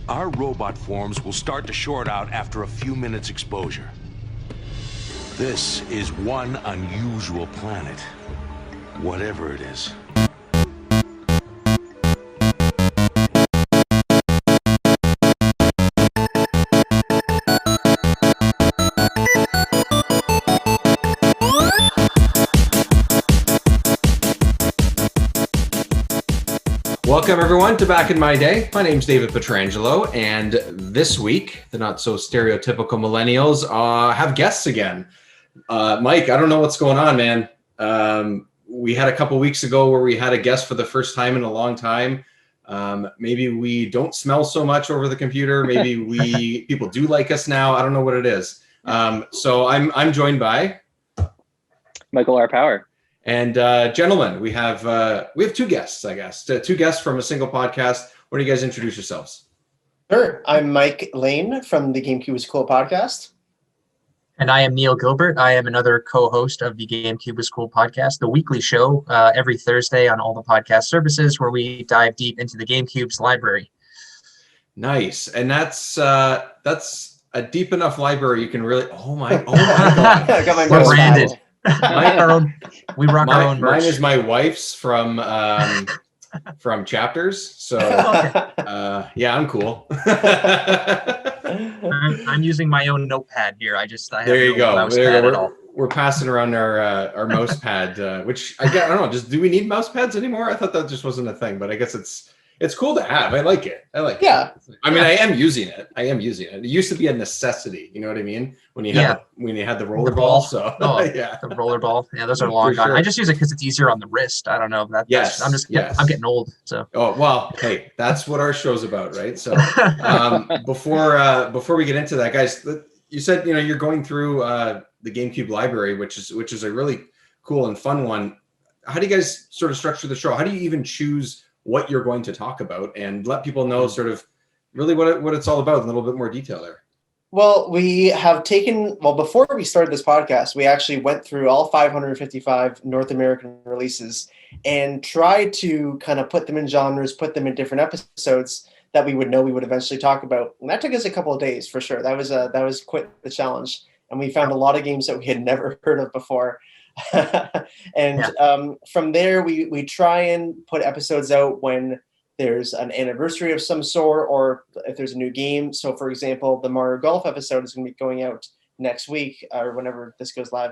Our robot forms will start to short out after a few minutes exposure. This is one unusual planet, whatever it is. Welcome, everyone, to Back in My Day. My name's David Petrangelo, and this week, the not-so-stereotypical millennials have guests again. Mike, I don't know what's going on, man. We had a couple weeks ago where we had a guest for the first time in a long time. Maybe we don't smell so much over the computer. Maybe people do like us now. I don't know what it is. So I'm joined by Michael R. Power. And gentlemen, we have two guests, I guess. Two guests from a single podcast. Why don't you guys introduce yourselves? Sure. I'm Mike Lane from the Gamecube Was Cool Podcast. And I am Neil Gilbert. I am another co-host of the Gamecube Was Cool Podcast, the weekly show every Thursday on all the podcast services where we dive deep into the GameCube's library. Nice. And that's a deep enough library you can really, oh my God. I got my We're mouse branded. file. We rock our own merch. Mine is my wife's from Chapters. So yeah, I'm cool. I'm using my own notepad here. I have there you no go. mouse There pad you at go. all. We're passing around our mouse pad, which I don't know. Do we need mouse pads anymore? I thought that just wasn't a thing, but I guess it's cool to have. I like it. Yeah. I mean, I am using it. It used to be a necessity. You know what I mean? When you had the roller ball. So yeah, the roller ball. Yeah, those are long gone. Sure. I just use it because it's easier on the wrist. I don't know. I'm getting old. So. Oh well, hey, that's what our show's about, right? So before we get into that, guys, you said you're going through the GameCube library, which is a really cool and fun one. How do you guys sort of structure the show? How do you even choose what you're going to talk about and let people know sort of really what it's all about in a little bit more detail there? Well, before we started this podcast, we actually went through all 555 North American releases and tried to kind of put them in genres, put them in different episodes that we would know we would eventually talk about. And that took us a couple of days for sure. That was quite the challenge. And we found a lot of games that we had never heard of before. From there, we try and put episodes out when there's an anniversary of some sort or if there's a new game. So, for example, the Mario Golf episode is going to be going out next week or whenever this goes live.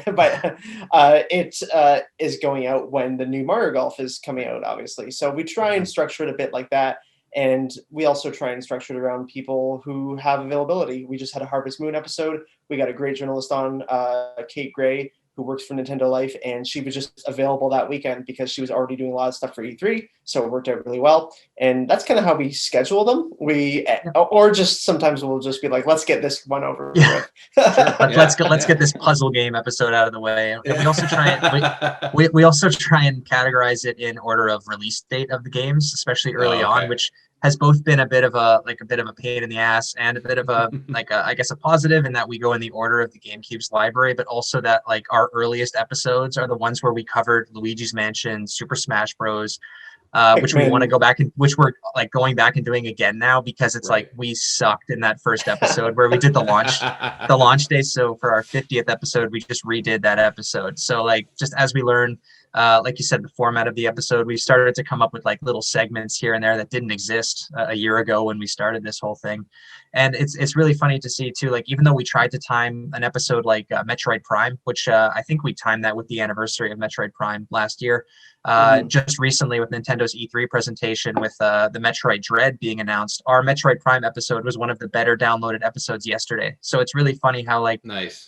But it is going out when the new Mario Golf is coming out, obviously. So we try and structure it a bit like that. And we also try and structure it around people who have availability. We just had a Harvest Moon episode. We got a great journalist on, Kate Gray, who works for Nintendo Life, and she was just available that weekend because she was already doing a lot of stuff for E3, so it worked out really well. And that's kind of how we schedule them. Or just sometimes we'll just be like, let's get this one over with. Let's get this puzzle game episode out of the way. And we also try and categorize it in order of release date of the games, especially early on, which has both been a bit of a pain in the ass and a bit of a I guess a positive in that we go in the order of the GameCube's library, but also that like our earliest episodes are the ones where we covered Luigi's Mansion, Super Smash Bros, which we want to go back and which we're like going back and doing again now because it's like we sucked in that first episode where we did the launch day. So for our 50th episode, we just redid that episode. So like just as we learn, like you said, the format of the episode, we started to come up with like little segments here and there that didn't exist a year ago when we started this whole thing. And it's really funny to see too, like even though we tried to time an episode like Metroid Prime, which I think we timed that with the anniversary of Metroid Prime last year, just recently with Nintendo's E3 presentation with the Metroid Dread being announced, our Metroid Prime episode was one of the better downloaded episodes yesterday. So it's really funny how like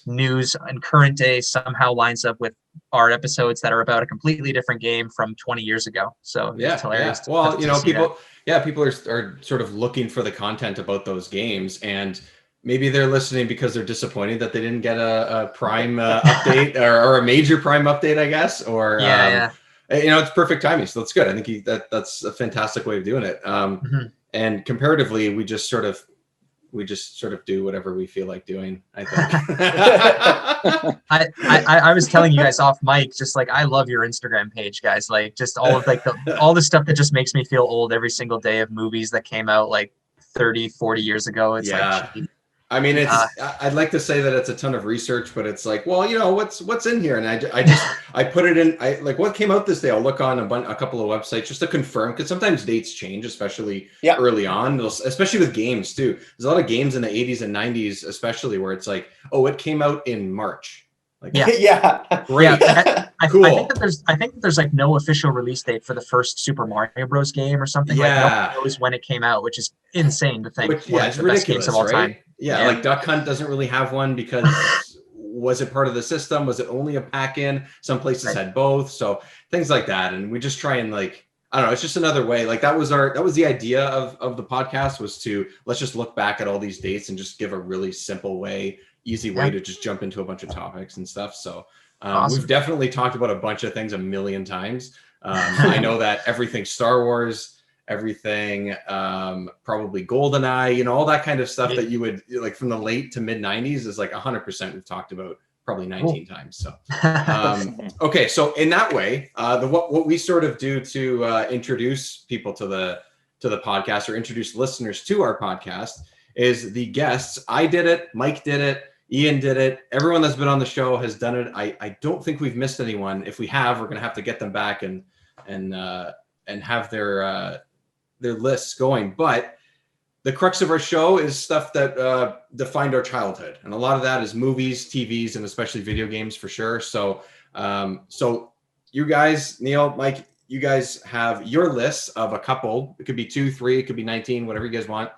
news and current day somehow lines up with our episodes that are about a completely different game from 20 years ago. So it's hilarious. Yeah. Well, people are sort of looking for the content about those games, and maybe they're listening because they're disappointed that they didn't get a Prime update or a major Prime update, I guess. Or it's perfect timing, so that's good. I think that's a fantastic way of doing it. And comparatively, we just sort of do whatever we feel like doing, I think. I was telling you guys off mic, just like, I love your Instagram page, guys. Like just all of like all the stuff that just makes me feel old every single day of movies that came out like 30, 40 years ago. It's like, geez. I mean, I'd like to say that it's a ton of research, but it's like, well, what's in here, and I put it in. I like what came out this day. I'll look on a couple of websites just to confirm, because sometimes dates change, especially early on, especially with games too. There's a lot of games in the 80s and 90s, especially where it's like, oh, it came out in March. Like, great. Cool. I think that there's like no official release date for the first Super Mario Bros. Game or something. Like no one knows when it came out, which is insane to think. It's the ridiculous, best games of all time. Yeah, like Duck Hunt doesn't really have one because was it part of the system? Was it only a pack-in? Some places had both, so things like that. And we just try and like, I don't know, it's just another way. Like that was the idea of the podcast, was to let's just look back at all these dates and just give a really simple way, easy way to just jump into a bunch of topics and stuff. So we've definitely talked about a bunch of things a million times. I know that everything Star Wars, everything probably GoldenEye, all that kind of stuff that you would like from the late to mid 90s is like 100% we've talked about probably 19 times. So okay, so in that way, what we sort of do to introduce people to the podcast, or introduce listeners to our podcast, is the guests. I did it, Mike did it, Ian did it. Everyone that's been on the show has done it. I don't think we've missed anyone. If we have, we're going to have to get them back and have their lists going. But the crux of our show is stuff that defined our childhood, and a lot of that is movies, TVs, and especially video games for sure. So you guys, Neil, Mike, you guys have your lists of a couple. It could be 2, 3, it could be 19, whatever you guys want.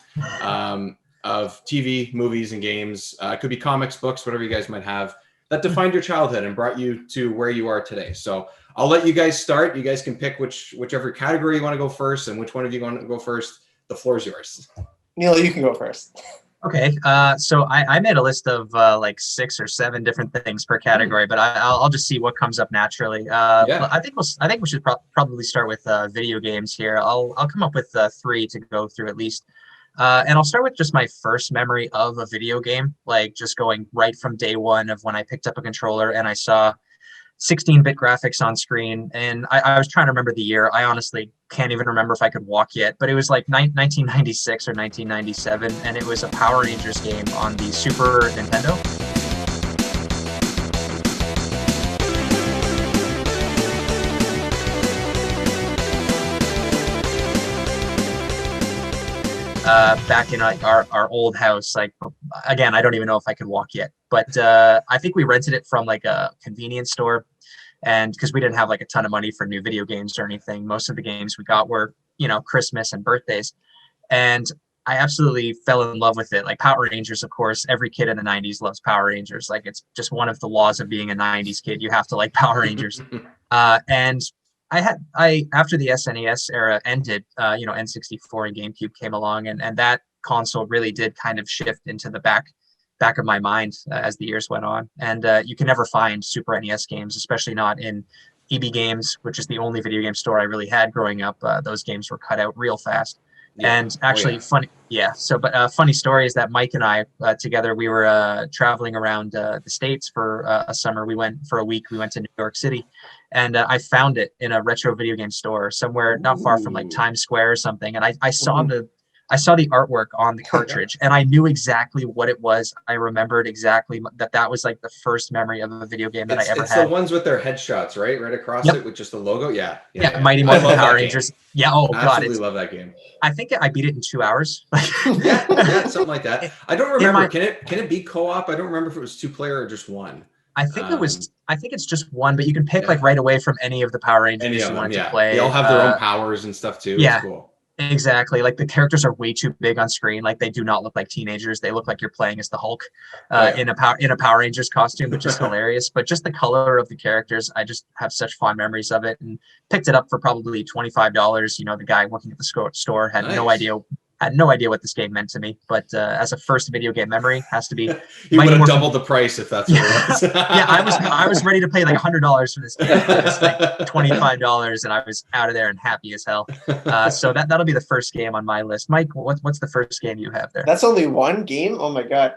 Of TV, movies, and games. It could be comics, books, whatever you guys might have that defined your childhood and brought you to where you are today. So I'll let you guys start. You guys can pick whichever category you want to go first, and which one of you want to go first. The floor is yours. Neil, you can go first. Okay. So I made a list of like 6 or 7 different things per category, but I'll just see what comes up naturally. I think we should probably start with video games here. I'll come up with 3 to go through at least. And I'll start with just my first memory of a video game, like just going right from day one of when I picked up a controller and I saw 16-bit graphics on screen. And I was trying to remember the year. I honestly can't even remember if I could walk yet, but it was like 1996 or 1997. And it was a Power Rangers game on the Super Nintendo. Back in like our old house. Like, again, I don't even know if I could walk yet, but I think we rented it from like a convenience store, and because we didn't have like a ton of money for new video games or anything, most of the games we got were Christmas and birthdays, and I absolutely fell in love with it. Like Power Rangers, of course, every kid in the 90s loves Power Rangers. Like it's just one of the laws of being a 90s kid. You have to like Power Rangers. And I after the SNES era ended, N64 and GameCube came along, and that console really did kind of shift into the back of my mind as the years went on. And you can never find Super NES games, especially not in EB Games, which is the only video game store I really had growing up. Those games were cut out real fast. Yeah. And actually, funny story is that Mike and I together, we were traveling around the States for a summer. We went for a week. We went to New York City, and I found it in a retro video game store somewhere not far from like Times Square or something. And I saw the artwork on the cartridge, and I knew exactly what it was. I remembered exactly that was like the first memory of a video game that I ever had. It's the ones with their headshots, right across it with just the logo. Yeah. Mighty Morphin Power Rangers. Yeah. Oh God, absolutely love that game. I think I beat it in 2 hours. yeah, something like that. I don't remember. Can it be co-op? I don't remember if it was 2-player or just one. I think it was. I think it's just one, but you can pick like right away from any of the Power Rangers you wanted to play. They all have their own powers and stuff too. Yeah. It's cool. Exactly. Like the characters are way too big on screen. Like they do not look like teenagers. They look like you're playing as the Hulk in a Power Rangers costume, which is hilarious. But just the color of the characters, I just have such fond memories of it, and picked it up for probably $25. The guy working at the store had no idea what this game meant to me, but as a first video game memory, has to be. He would have doubled the price if that's what it was. I was ready to pay like $100 for this game. It's like $25, and I was out of there and happy as hell. So that'll be the first game on my list. Mike, what's the first game you have there? That's only one game. Oh my god!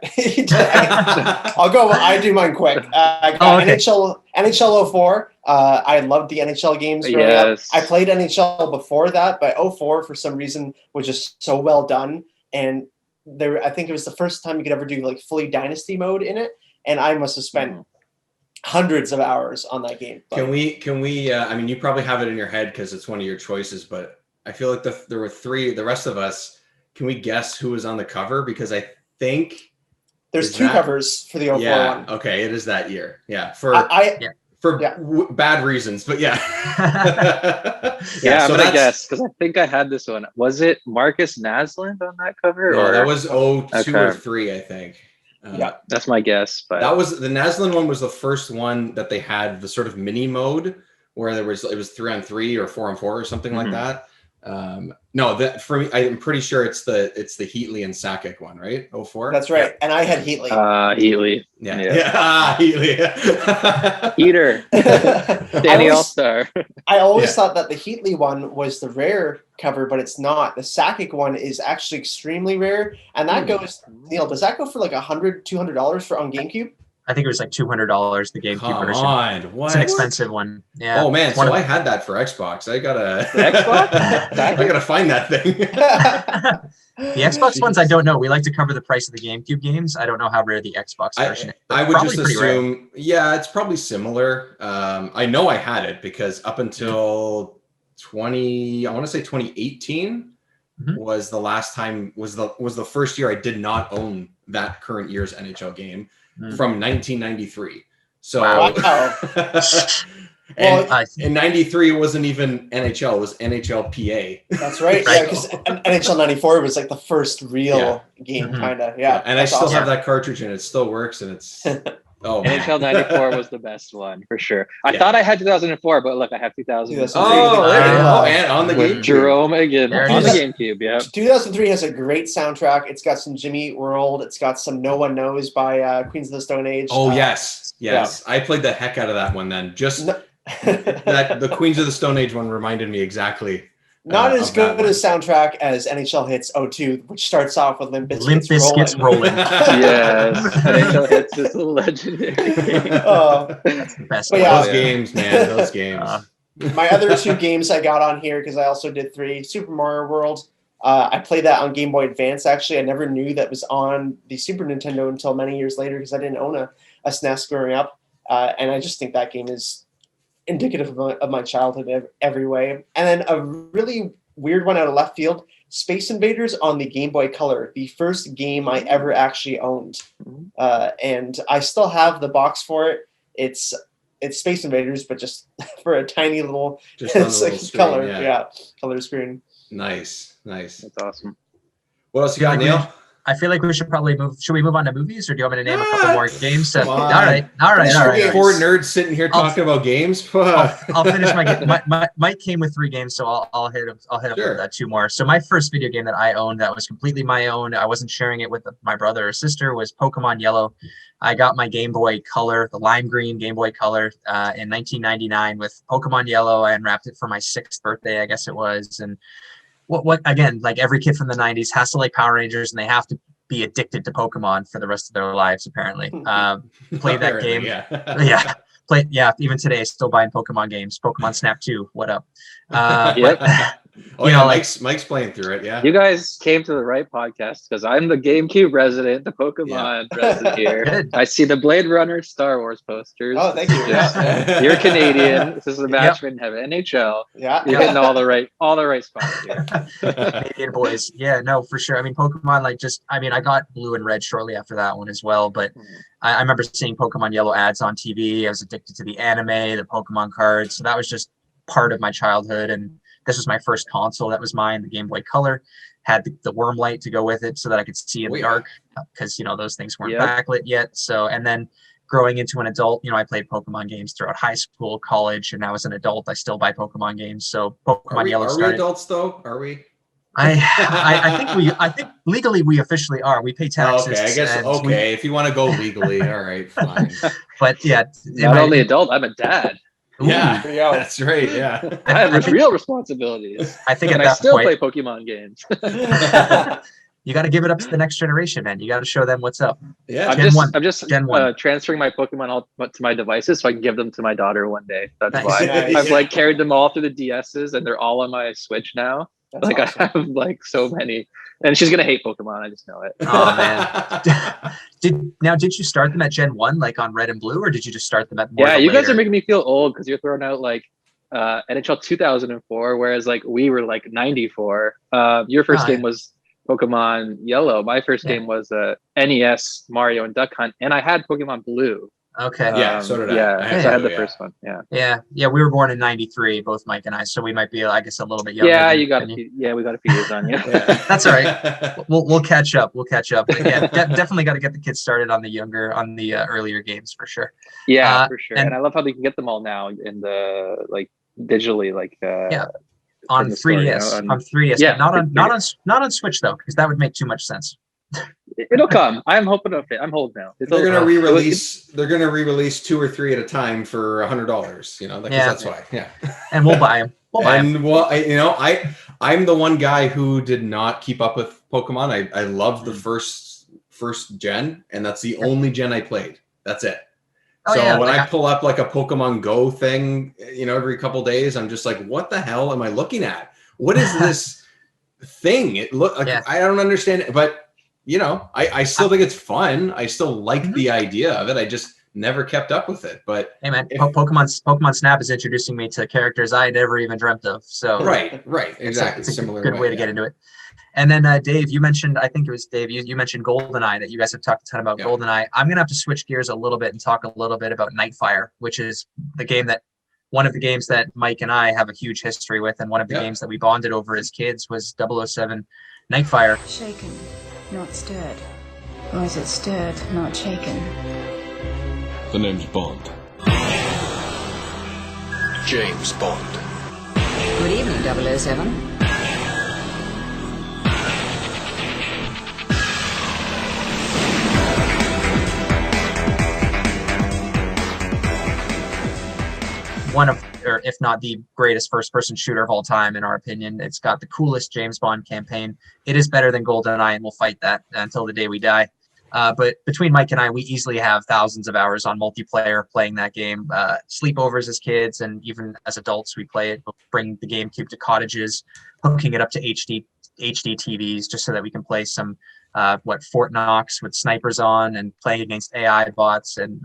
I'll go. I do mine quick. I got NHL 04. I loved the NHL games growing up. I played NHL before that, but 04 for some reason was just so well done. and I think it was the first time you could ever do like fully dynasty mode in it, and I must have spent hundreds of hours on that game. Can we? I mean, you probably have it in your head because it's one of your choices, but I feel like there were three. The rest of us, can we guess who was on the cover? Because I think there's two covers for the 04 one. Okay, it is that year. Yeah, bad reasons, but yeah. I'm gonna guess because I think I had this one. Was it Marcus Naslund on that cover? No, that was 02 or 03, I think. That's my guess. But that was the Naslund one was the first one that they had the sort of mini mode where it was 3-on-3 or 4-on-4 or something like that. No, that for me, I'm pretty sure it's the Heatley and Sakic one, right? 04. That's right, and I had Heatley. Heatley. Yeah. Heatley. Heater. Danny All-Star. I always thought that the Heatley one was the rare cover, but it's not. The Sakic one is actually extremely rare, and that goes. Does that go for like $100-$200 for on GameCube? I think it was like $200, the GameCube version. Come on, what? It's an expensive one. Yeah. Oh man, I had that for Xbox. I gotta Xbox? I gotta find that thing. The Xbox ones, I don't know. We like to cover the price of the GameCube games. I don't know how rare the Xbox version is. I would just assume, it's probably similar. I know I had it because up until 2018 was the last time was the first year I did not own that current year's NHL game. From 1993. So in 93 it wasn't even NHL, it was NHLPA. That's right. Yeah, because NHL 94 was like the first real game, kind of. Yeah. And I still have that cartridge and it still works, and it's NHL 94 was the best one for sure. I thought I had 2004, but look, I have 2003. Oh, there you go. And on the GameCube. Jerome again on the GameCube. Yeah. 2003 has a great soundtrack. It's got some Jimmy Eat World. It's got some No One Knows by Queens of the Stone Age. Oh yes. I played the heck out of that one then. Just that the Queens of the Stone Age one reminded me exactly. Not as good a soundtrack as NHL Hits 02, which starts off with Limp Bizkit's Rolling. Yes, NHL Hits is legendary. That's the best. Those games, man. Those games. My other two games I got on here, because I also did 3, Super Mario World. I played that on Game Boy Advance, actually. I never knew that was on the Super Nintendo until many years later because I didn't own a SNES growing up. And I just think that game is indicative of my childhood every way. And then a really weird one out of left field, Space Invaders on the Game Boy Color, the first game I ever actually owned. And I still have the box for it. It's Space Invaders, but just for a tiny little, color screen. Nice. That's awesome. What else you got, Neil? I feel like we should probably move. Should we move on to movies, or do you want me to name a couple more games? All right. Four nerds sitting here talking about games. I'll finish my game. Mike came with 3 games, so I'll hit up with 2 more. So my first video game that I owned that was completely my own, I wasn't sharing it with my brother or sister, was Pokemon Yellow. I got my Game Boy Color, the lime green Game Boy Color, in 1999 with Pokemon Yellow. I unwrapped it for my 6th birthday, I guess it was, and what again, like every kid from the 90s has to like Power Rangers, and they have to be addicted to Pokemon for the rest of their lives, apparently. Played that game. Even today, still buying Pokemon games. Pokemon Snap 2, what up? Mike's playing through it. Yeah, you guys came to the right podcast because I'm the GameCube resident, the Pokemon resident here. Good. I see the Blade Runner, Star Wars posters. Oh, thank you. You're Canadian. This is a match made in heaven. NHL. Yeah, you're hitting all the right spots here. Canadian boys. Yeah, no, for sure. I mean, Pokemon, I got Blue and Red shortly after that one as well, but I remember seeing Pokemon Yellow ads on TV. I was addicted to the anime, the Pokemon cards, so that was just part of my childhood. And this was my first console. That was mine, the Game Boy Color. Had the worm light to go with it so that I could see in the dark, because those things weren't backlit yet. So, and then growing into an adult, I played Pokemon games throughout high school, college, and now as an adult, I still buy Pokemon games. So Pokemon Yellow started. Are we adults though? Are we? I think legally we officially are. We pay taxes. Okay, I guess. If you want to go legally, all right, fine. But yeah, not only adult, I'm a dad. Yeah, that's right. Yeah, I have real responsibilities. I think, and I still play Pokemon games. You got to give it up to the next generation, man. You got to show them what's up. Yeah, I'm just transferring my Pokemon all to my devices so I can give them to my daughter one day. That's why I've carried them all through the DSs, and they're all on my Switch now. That's awesome. I have so many. And she's gonna hate Pokemon. I just know it. Oh man. Did you start them at Gen 1, like on Red and Blue, or did you just start them at more? Yeah, of a you guys later? are making me feel old because you're throwing out like NHL 2004, whereas like we were like 94. Your first game was Pokemon Yellow. My first game was NES Mario and Duck Hunt, and I had Pokemon Blue. Okay. Yeah, so did I. Yeah, so I had the first one. Yeah. We were born in '93, both Mike and I, so we might be, I guess, a little bit younger. Yeah, we got a few years on you. That's all right. We'll catch up. But yeah, definitely got to get the kids started on the earlier games for sure. Yeah, for sure. And I love how they can get them all now in the like digitally, like on 3DS, on 3DS, yeah, but not on Switch though, because that would make too much sense. It'll come. I'm hoping it'll fit. I'm holding out. They're gonna re-release. They're gonna re-release 2 or 3 at a time for $100. You know, that's why. Yeah. And we'll buy them. I'm the one guy who did not keep up with Pokemon. I loved the first gen, and that's the only gen I played. That's it. When I pull up like a Pokemon Go thing, every couple days, I'm just like, what the hell am I looking at? What is this thing? It look like I don't understand it, but I still think it's fun. I still like the idea of it. I just never kept up with it. But hey man, Pokemon Snap is introducing me to characters I never even dreamt of. So right, exactly. It's a good way to get into it. And then Dave, you mentioned, I think it was Dave, you mentioned GoldenEye, that you guys have talked a ton about GoldenEye. I'm gonna have to switch gears a little bit and talk a little bit about Nightfire, which is one of the games that Mike and I have a huge history with, and one of the games that we bonded over as kids was 007 Nightfire. Shaken, not stirred. Or is it stirred, not shaken? The name's Bond. James Bond. Good evening, 007. One of, or if not the greatest first-person shooter of all time, in our opinion. It's got the coolest James Bond campaign. It is better than GoldenEye, and we'll fight that until the day we die. But between Mike and I, we easily have thousands of hours on multiplayer playing that game. Sleepovers as kids, and even as adults, we play it. We'll bring the GameCube to cottages, hooking it up to HD TVs, just so that we can play some Fort Knox with snipers on, and playing against AI bots. And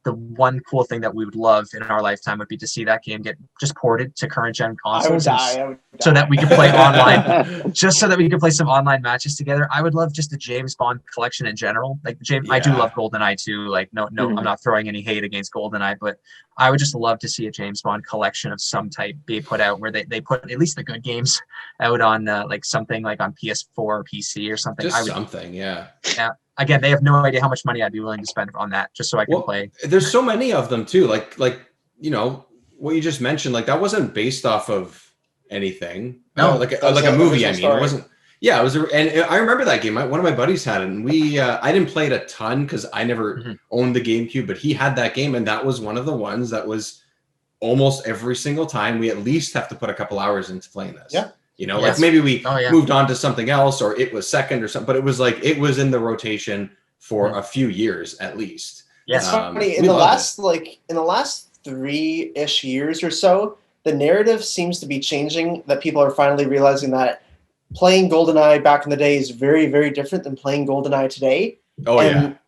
the one cool thing that we would love in our lifetime would be to see that game get just ported to current gen consoles. I would die. So that we could play online, just so that we could play some online matches together. I would love just a James Bond collection in general. Like I do love GoldenEye too. Like no, I'm not throwing any hate against GoldenEye, but I would just love to see a James Bond collection of some type be put out, where they put at least the good games out on like something like on PS4 or PC or something. Yeah. Again, they have no idea how much money I'd be willing to spend on that, just so I can play. There's so many of them too. Like what you just mentioned, like that wasn't based off of anything. No, like a movie. I mean, it wasn't. Yeah, it was. And I remember that game. One of my buddies had it, and I didn't play it a ton because I never owned the GameCube, but he had that game, and that was one of the ones that was almost every single time we at least have to put a couple hours into playing this. Yeah. Like maybe we moved on to something else, or it was second or something, but it was like it was in the rotation for a few years at least. Yeah. It's funny, in the last 3-ish years or so, the narrative seems to be changing, that people are finally realizing that playing GoldenEye back in the day is very, very different than playing GoldenEye today.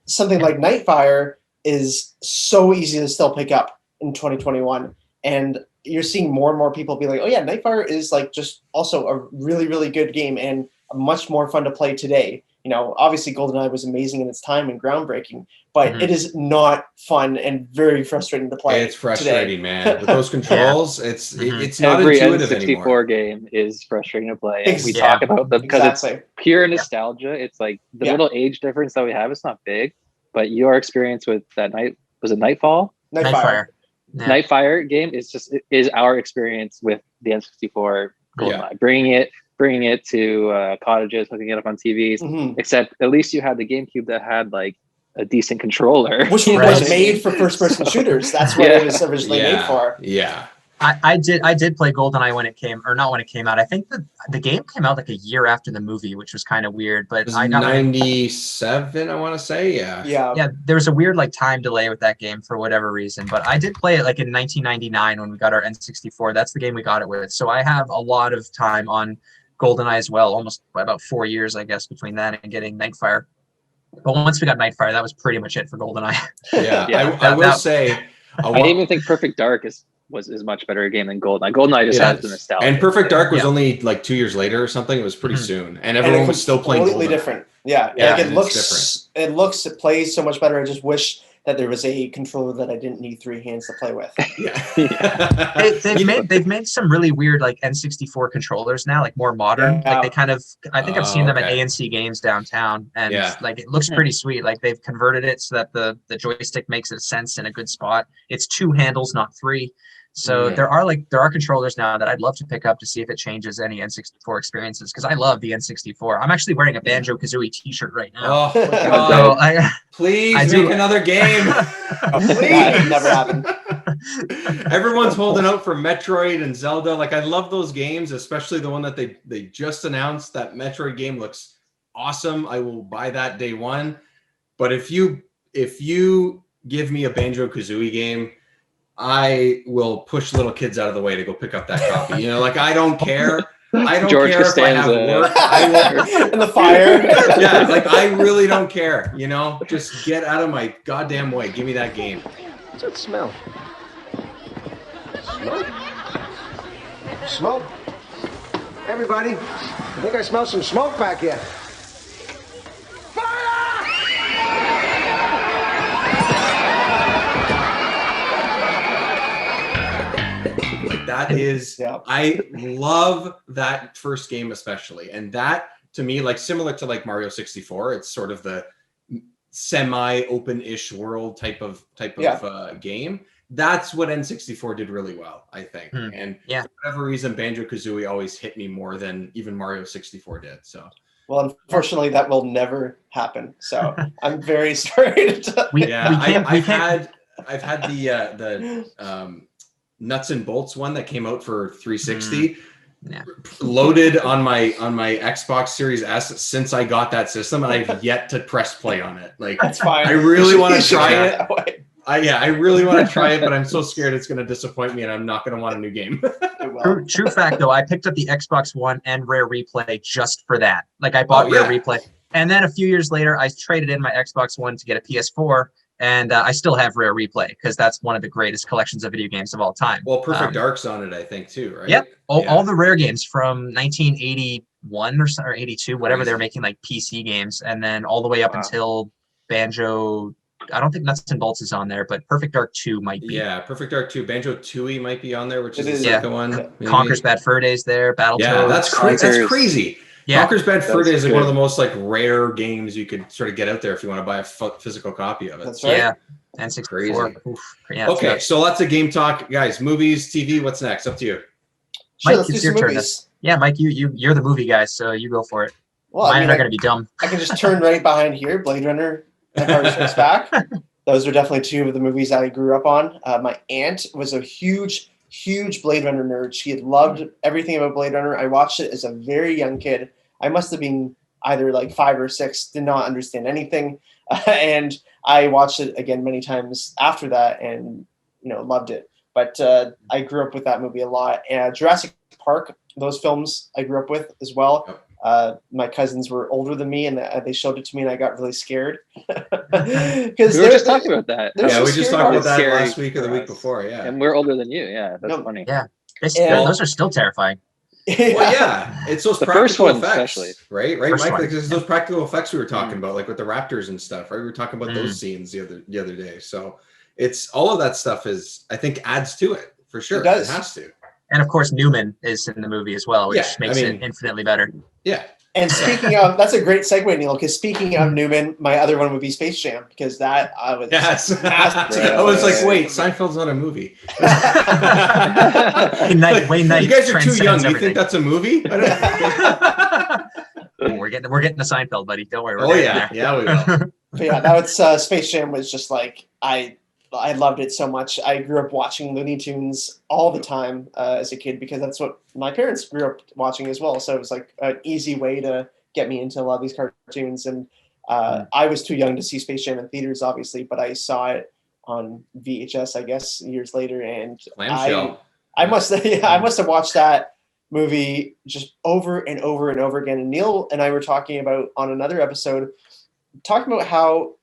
Something like Nightfire is so easy to still pick up in 2021. And you're seeing more and more people be like, oh yeah, Nightfire is like just also a really, really good game and much more fun to play today. Obviously GoldenEye was amazing in its time and groundbreaking, but it is not fun and very frustrating to play. It's frustrating, man. With those controls, it's not every intuitive N64 anymore. game is frustrating to play. We talk about them because it's pure nostalgia. It's like the little age difference that we have. It's not big, but your experience with that was it Nightfall? Nightfire. Yeah. Nightfire game is our experience with the N64 GoldenEye. Bringing it to cottages, hooking it up on TVs. Except at least you had the GameCube that had like a decent controller, which was made for first-person shooters. That's what it was originally made for. Yeah. I did play GoldenEye when it came, or not when it came out. I think the game came out like a year after the movie, which was kind of weird. But I got 97, I want to say, yeah. There was a weird like time delay with that game for whatever reason. But I did play it like in 1999 when we got our N64. That's the game we got it with. So I have a lot of time on GoldenEye as well, almost about 4 years, I guess, between that and getting Nightfire. But once we got Nightfire, that was pretty much it for GoldenEye. Yeah, Yeah. I will say, I even think Perfect Dark is much better a game than GoldenEye. GoldenEye just has the nostalgia. And Perfect Dark was only like 2 years later or something. It was pretty soon, and everyone was still playing completely GoldenEye. different. Yeah, Yeah, like it plays so much better. I just wish that there was a controller that I didn't need 3 hands to play with. Yeah. They've made some really weird like N64 controllers now, like more modern. Yeah. Like they kind of, I think I've seen them at okay. ANC Games downtown, and Yeah. like it looks pretty sweet. Like they've converted it so that the joystick makes it sense in a good spot. It's 2 handles, not 3. So there are controllers now that I'd love to pick up to see if it changes any N64 experiences, because I love the N64. I'm actually wearing a Banjo-Kazooie t-shirt right now. Oh my God. So Please I make do- another game. That never happened. Everyone's holding out for Metroid and Zelda. Like, I love those games, especially the one that they just announced. That Metroid game looks awesome. I will buy that day one. But if you give me a Banjo-Kazooie game, I will push little kids out of the way to go pick up that copy. You know, like, I don't care. I don't George care if I have Costanza. work. I will. In the fire. Yeah, like, I really don't care. You know, just get out of my goddamn way. Give me that game. What's that smell? Smoke? Smoke? Everybody, I think I smell some smoke back here. Like, that is, I love that first game especially, and that to me, like, similar to like Mario 64, it's sort of the semi-open-ish world type of game. That's what N64 did really well, I think. And for whatever reason, Banjo-Kazooie always hit me more than even Mario 64 did. So, well, unfortunately, that will never happen. So I'm very sorry to I've had the nuts and bolts one that came out for 360 loaded on my Xbox Series S since I got that system, and I've yet to press play on it. Like, That's fine. I really want to try it. Away. I really want to try it, but I'm so scared it's going to disappoint me, and I'm not going to want a new game. True fact, though, I picked up the Xbox One and Rare Replay just for that. Like, I bought Rare Replay, and then a few years later, I traded in my Xbox One to get a PS4, and I still have Rare Replay because that's one of the greatest collections of video games of all time. Well, Perfect Dark's on it, I think, too, right? Yep, all the Rare games from 1981 or 82, whatever. They're making like PC games, and then all the way up until Banjo. I don't think Nuts and Bolts is on there, but Perfect Dark 2 might be. Yeah, Perfect Dark 2. Banjo-Tooie might be on there, which is the second one. Maybe. Conker's Bad Fur Days there. Battletoads. Yeah, that's crazy. Yeah, Conker's Bad Fur Days is like one of the most like rare games you could sort of get out there if you want to buy a physical copy of it. That's right. Yeah, and 64. Okay, so lots of game talk, guys. Movies, TV. What's next? Up to you. Mike, it's your turn. Yeah, Mike, you're the movie guy, so you go for it. Well, Mine are going to be dumb. I can just turn right behind here. Blade Runner. Empire Strikes Back. Those are definitely 2 of the movies I grew up on. My aunt was a huge Blade Runner nerd. She had loved everything about Blade Runner. I watched it as a very young kid. I must have been either like 5 or 6, did not understand anything. And I watched it again many times after that and, loved it. But I grew up with that movie a lot. And Jurassic Park, those films I grew up with as well. Yep. My cousins were older than me, and they showed it to me, and I got really scared. Because we were just talking about that. Yeah, we just talked about that last week or the week before. Yeah, and we're older than you. Yeah, that's funny. Yeah, those are still terrifying. Well, yeah, it's those the practical first one, effects, especially. right, Mike? Like, it's those practical effects we were talking about, like with the raptors and stuff, right? We were talking about those scenes the other day. So it's all of that stuff I think adds to it for sure. It does. It has to. And of course, Newman is in the movie as well, which makes it infinitely better. Yeah. And speaking of, that's a great segue, Neil, because speaking of Newman, my other one would be Space Jam, because that I was I was like, wait, Seinfeld's not a movie. Wayne Knight. You guys are too young. You think that's a movie? We're getting to Seinfeld, buddy. Don't worry. We will. But yeah, that was Space Jam was just like I loved it so much. I grew up watching Looney Tunes all the time as a kid because that's what my parents grew up watching as well. So it was like an easy way to get me into a lot of these cartoons. And I was too young to see Space Jam in theaters, obviously, but I saw it on VHS, I guess, years later. And I must have watched that movie just over and over and over again. And Neil and I were talking about on another episode, talking about how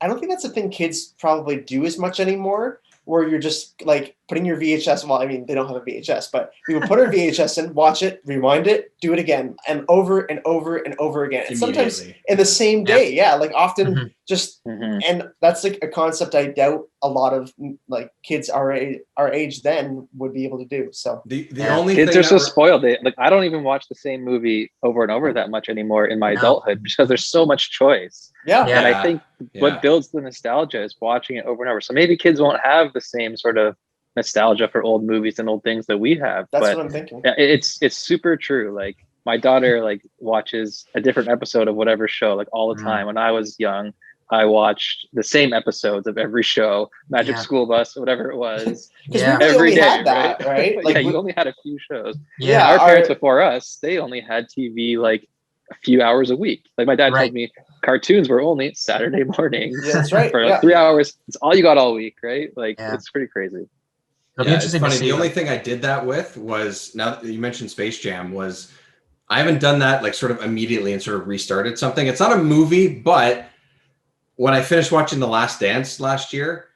I don't think that's a thing kids probably do as much anymore, where you're just like putting your VHS. Well, I mean, they don't have a VHS, but we would put our VHS in, watch it, rewind it, do it again, and over and over and over again. And sometimes in the same day. Yeah, like often just, and that's like a concept I doubt a lot of like kids our age then would be able to do. So the only kids thing are so spoiled. Like I don't even watch the same movie over and over that much anymore in my adulthood because there's so much choice. Yeah. And I think what builds the nostalgia is watching it over and over. So maybe kids won't have the same sort of nostalgia for old movies and old things that we have. That's but what I'm thinking. It's super true. Like my daughter like watches a different episode of whatever show like all the time. When I was young, I watched the same episodes of every show, Magic School Bus, whatever it was, every day. Right? Like you only had a few shows. Yeah, our parents before us, they only had TV like a few hours a week. Like my dad told me cartoons were only Saturday mornings. Yeah, that's right. For like 3 hours. It's all you got all week, right? Like it's pretty crazy. It's funny. The only thing I did that with was, now that you mentioned Space Jam, was I haven't done that like sort of immediately and sort of restarted something. It's not a movie, but when I finished watching The Last Dance last year,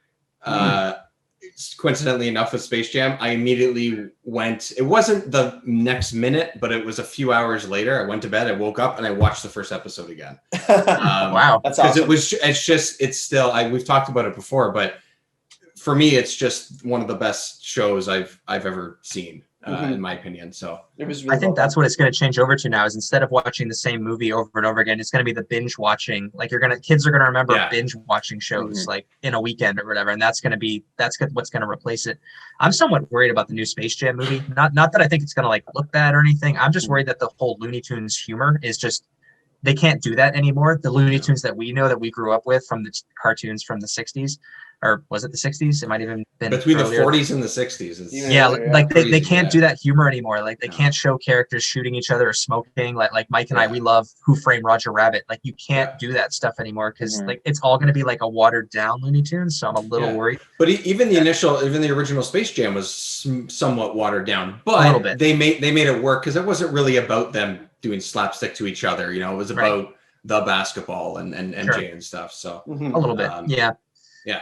coincidentally enough with Space Jam, I immediately went, it wasn't the next minute, but it was a few hours later. I went to bed, I woke up, and I watched the first episode again. Wow. That's awesome. Because it's still, we've talked about it before, but for me, it's just one of the best shows I've ever seen, in my opinion. So it was. Really I think that's what it's going to change over to now. Is instead of watching the same movie over and over again, it's going to be the binge watching. Like kids are going to remember binge watching shows like in a weekend or whatever, and that's what's going to replace it. I'm somewhat worried about the new Space Jam movie. Not that I think it's going to like look bad or anything. I'm just worried that the whole Looney Tunes humor is just, they can't do that anymore. The Looney Tunes that we know, that we grew up with from the cartoons from the 60s. Or was it the 60s? It might have even been between earlier. The 40s and the 60s. Like they can't do that humor anymore. Like they can't show characters shooting each other or smoking. Like Mike and I, we love Who Framed Roger Rabbit. Like you can't do that stuff anymore because like it's all going to be like a watered down Looney Tunes. So I'm a little worried. But even the original Space Jam was somewhat watered down. But a little bit. They made it work because it wasn't really about them doing slapstick to each other. You know, it was about the basketball and Jay and stuff. So a little bit, yeah.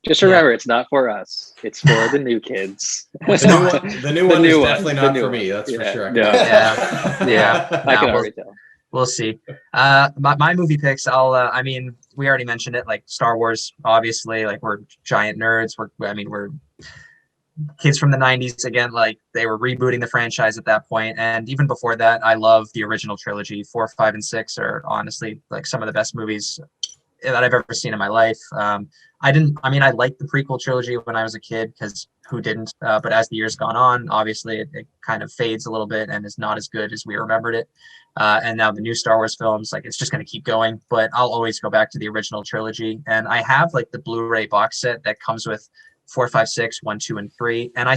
Just remember, it's not for us. It's for the new kids. The new one is definitely not for me. That's for sure. Yeah. I can already tell. We'll see. My movie picks, I mean, we already mentioned it, like Star Wars, obviously, like we're giant nerds. We're kids from the 90s again, like they were rebooting the franchise at that point. And even before that, I love the original trilogy. 4, 5, and 6 are honestly like some of the best movies that I've ever seen in my life. I liked the prequel trilogy when I was a kid, because who didn't? But as the years gone on, obviously it kind of fades a little bit and is not as good as we remembered it. And now the new Star Wars films, like it's just going to keep going, but I'll always go back to the original trilogy. And I have like the Blu-ray box set that comes with 4, 5, 6, 1, 2, and 3. And I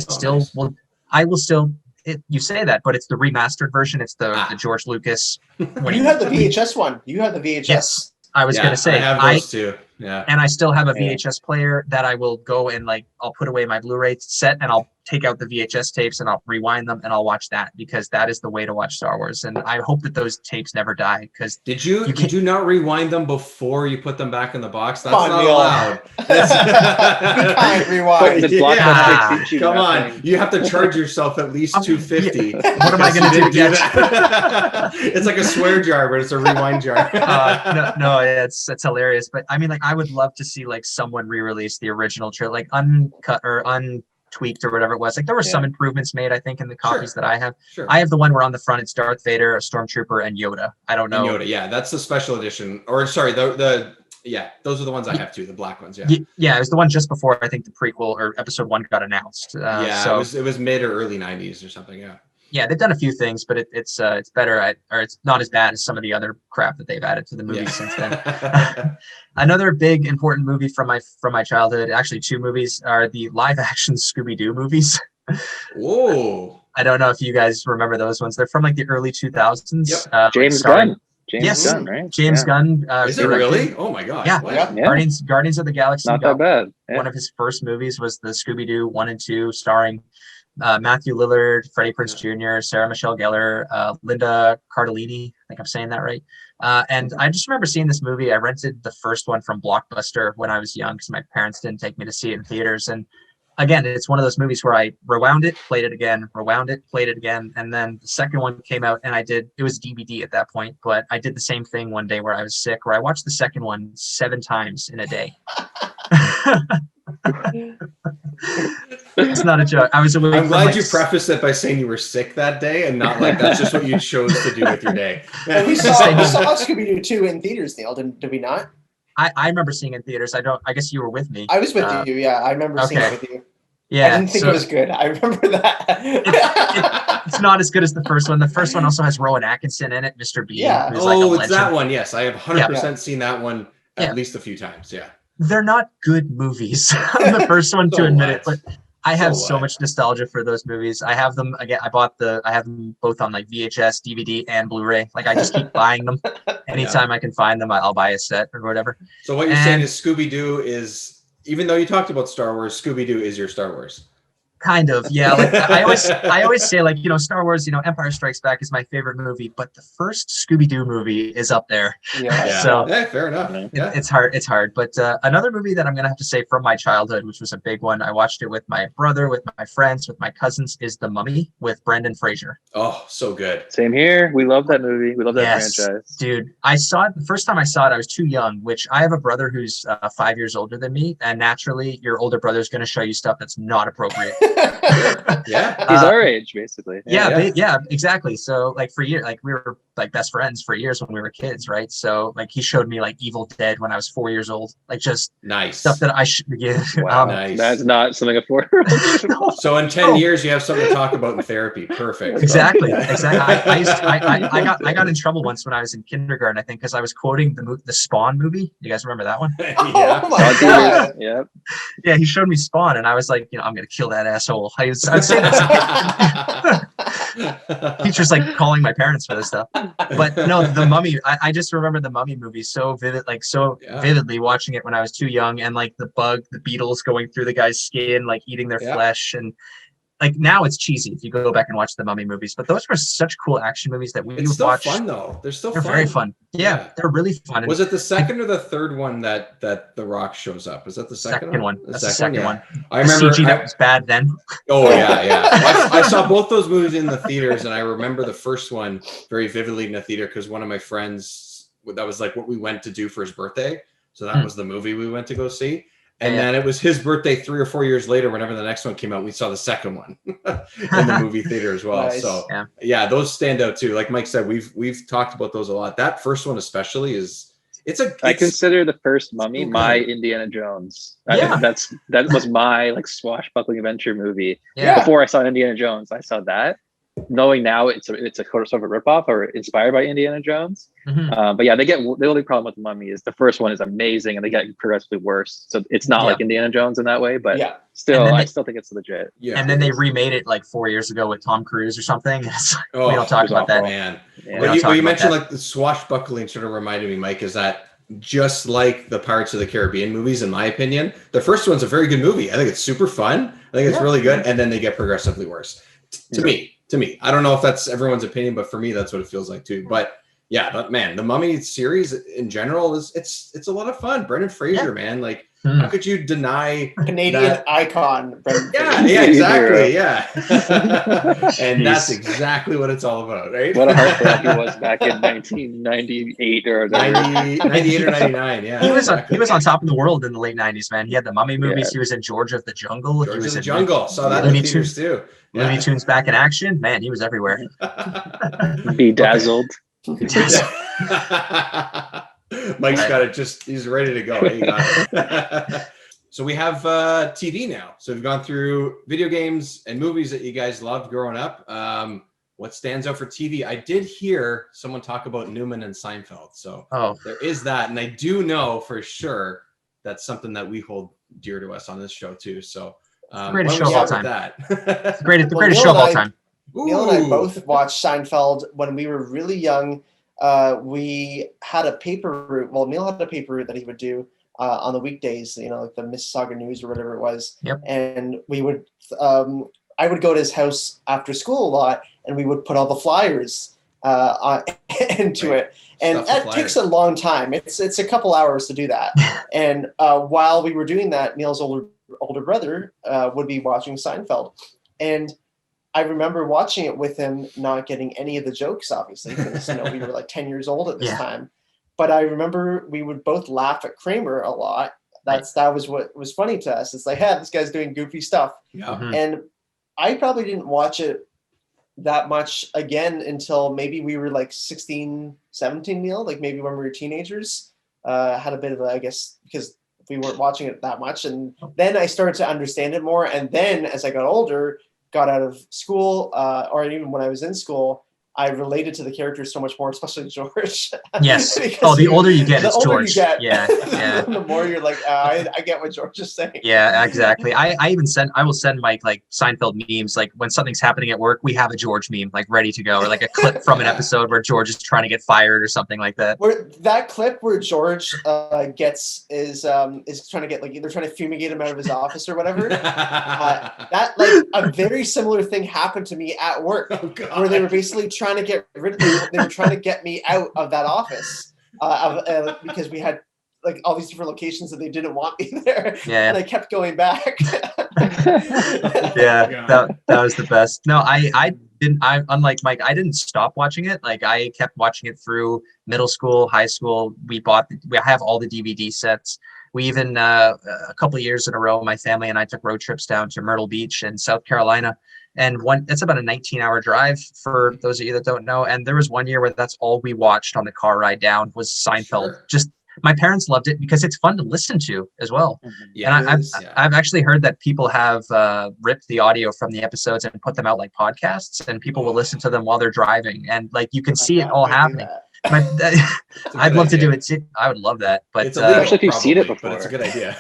will still, you say that, but it's the remastered version. It's the George Lucas. You had the VHS one. You had the VHS. Yes. I was going to say, I have those too. Yeah. And I still have a VHS player that I will go and like, I'll put away my Blu-ray set and I'll take out the VHS tapes and I'll rewind them and I'll watch that, because that is the way to watch Star Wars. And I hope that those tapes never die. Because did you not rewind them before you put them back in the box? That's not allowed. You can't rewind. Come on, you have to charge yourself at least $250. What am I going to do? It's like a swear jar, but it's a rewind jar. No, it's hilarious. But I mean, like, I would love to see like someone re-release the original trailer, like uncut or untweaked or whatever it was. Like there were some improvements made, I think, in the copies that I have. Sure. I have the one where on the front it's Darth Vader, a stormtrooper, and Yoda. I don't know. And Yoda, yeah, that's the special edition. Or sorry, those are the ones I have too, the black ones. Yeah, it was the one just before I think the prequel or episode 1 got announced. So it was mid or early 90s or something. Yeah, they've done a few things, but it's better or it's not as bad as some of the other crap that they've added to the movie since then. Another big important movie from my childhood, actually 2 movies, are the live action Scooby-Doo movies. Whoa. I don't know if you guys remember those ones. They're from like the early 2000s. Yep. James Gunn. Gunn, right? James Gunn. Is it really? Oh my God. Yeah. Guardians of the Galaxy. Not that bad. One of his first movies was the Scooby-Doo 1 and 2, starring Matthew Lillard, Freddie Prinze Jr., Sarah Michelle Gellar, Linda Cardellini. I think I'm saying that right. And I just remember seeing this movie. I rented the first one from Blockbuster when I was young because my parents didn't take me to see it in theaters. And again, it's one of those movies where I rewound it, played it again, rewound it, played it again. And then the second one came out and it was DVD at that point, but I did the same thing one day where I was sick, where I watched the second one 7 times in a day. It's not a joke. I was awake. I'm glad you prefaced it by saying you were sick that day and not like that's just what you chose to do with your day. And we saw Scooby-Doo 2 in theaters, Neil, did we not? I remember seeing it in theaters. I guess you were with me. I was with you, yeah. I remember seeing it with you. Yeah, I didn't think it was good. I remember that. It's not as good as the first one. The first one also has Rowan Atkinson in it, Mr. B. Yeah. It's that one. Yes, I have 100% seen that one at least a few times. Yeah. They're not good movies. I'm the first one to admit it, but I have so much nostalgia for those movies. I have them again. I have them both on like VHS, DVD, and Blu-ray. Like I just keep buying them. Anytime I can find them, I'll buy a set or whatever. So what you're saying is Scooby-Doo is, even though you talked about Star Wars, Scooby-Doo is your Star Wars. Kind of, yeah. Like I always say, like, Star Wars, Empire Strikes Back is my favorite movie, but the first Scooby-Doo movie is up there. Yeah. So fair enough. It's hard. But another movie that I'm gonna have to say from my childhood, which was a big one, I watched it with my brother, with my friends, with my cousins, is The Mummy with Brendan Fraser. Oh, so good. Same here. We love that movie. We love that franchise. Dude, I saw it the first time I saw it. I was too young. Which I have a brother who's 5 years older than me, and naturally, your older brother is gonna show you stuff that's not appropriate. Yeah, he's our age basically. Yeah, exactly. So like for years, like we were like best friends for years when we were kids, right? So like he showed me like Evil Dead when I was 4 years old, like just nice stuff that I should give. Wow, nice. That's not something a 4-year-old. So in 10 years, you have something to talk about in therapy. Perfect. Exactly. I got in trouble once when I was in kindergarten, I think, because I was quoting the Spawn movie. You guys remember that one? Oh my God. Yep. Yeah, he showed me Spawn, and I was like, I'm gonna kill that asshole. I'd say that. Teachers like calling my parents for this stuff. But no, The Mummy, I just remember The Mummy movie so vividly watching it when I was too young, and like the beetles going through the guy's skin, like eating their flesh, and like now it's cheesy if you go back and watch the Mummy movies, but those were such cool action movies that we would watch. It's still fun though. They're very fun. Yeah, they're really fun. Was it the second or the third one that The Rock shows up? Is that the second one? That's the second one. I remember CG that was bad then. Oh yeah. I saw both those movies in the theaters, and I remember the first one very vividly in the theater because one of my friends, that was like what we went to do for his birthday. So that was the movie we went to go see. And then it was his birthday 3 or 4 years later, whenever the next one came out, we saw the second one in the movie theater as well. Nice. So those stand out too. Like Mike said, we've talked about those a lot. That first one especially I consider the first Mummy my Indiana Jones. That was my like swashbuckling adventure movie. Yeah. Before I saw Indiana Jones, I saw that. Knowing now it's a sort of a ripoff or inspired by Indiana Jones. Mm-hmm. But yeah, the only problem with the Mummy is the first one is amazing and they get progressively worse. So it's not like Indiana Jones in that way, but still, I still think it's legit. Yeah. And then they remade it like 4 years ago with Tom Cruise or something. We don't talk about that. Man. Yeah. Well, you mentioned like the swashbuckling sort of reminded me, Mike, is that just like the Pirates of the Caribbean movies, in my opinion, the first one's a very good movie. I think it's super fun. I think it's really good. And then they get progressively worse to me. I don't know if that's everyone's opinion, but for me, that's what it feels like too. But yeah, man, the Mummy series in general it's a lot of fun. Brendan Fraser, man, like how could you deny Canadian icon? Yeah, exactly. Yeah, and that's exactly what it's all about, right? What a heartbreak he was back in 1998 or 98 or 99. Yeah, he was on top of the world in the late 90s, man. He had the Mummy movies. He was in George of the Jungle. He was in Jungle. Saw that in the theaters too. Looney Tunes back in action, man. He was everywhere. Bedazzled. Mike's got it. He's ready to go. He got it. So we have TV now. So we've gone through video games and movies that you guys loved growing up. What stands out for TV? I did hear someone talk about Newman and Seinfeld. So there is that. And I do know for sure that's something that we hold dear to us on this show too. So greatest show of all time. The greatest show of all time. Neil and I both watched Seinfeld when we were really young. We had a paper route. Well, Neil had a paper route that he would do on the weekdays, like the Mississauga News or whatever it was. Yep. And we would I would go to his house after school a lot, and we would put all the flyers into it. And that takes a long time. It's a couple hours to do that. And while we were doing that, Neil's older brother would be watching Seinfeld. And I remember watching it with him, not getting any of the jokes, obviously, because we were like 10 years old at this time. But I remember we would both laugh at Kramer a lot. That was what was funny to us. It's like, hey, this guy's doing goofy stuff. Yeah. And I probably didn't watch it that much again until maybe we were like 16, 17, Neil, like maybe when we were teenagers. Had a bit of I guess, because we weren't watching it that much. And then I started to understand it more. And then as I got older, got out of school, or even when I was in school, I related to the characters so much more, especially George. Yes. Oh, the older you get, it's George. Yeah. The more you're like, I get what George is saying. Yeah, exactly. I will send Mike like Seinfeld memes. Like when something's happening at work, we have a George meme like ready to go, or like a clip from an episode where George is trying to get fired or something like that. Where that clip where George is trying to get, like, they're trying to fumigate him out of his office or whatever. That like a very similar thing happened to me at work, where they were basically trying to get rid of me. They were trying to get me out of that office because we had like all these different locations that they didn't want me there. Yeah. And I kept going back. That was the best. No, I didn't. Unlike Mike, I didn't stop watching it. Like I kept watching it through middle school, high school. We have all the DVD sets. We even a couple of years in a row, my family and I took road trips down to Myrtle Beach in South Carolina. And it's about a 19-hour drive for those of you that don't know. And there was one year where that's all we watched on the car ride down was Seinfeld. Sure. Just my parents loved it because it's fun to listen to as well. Yeah, and I've actually heard that people have ripped the audio from the episodes and put them out like podcasts, and people will listen to them while they're driving, and like you can see it all happening. I'd love to do it too. I would love that, but especially if you've seen it before. But it's a good idea.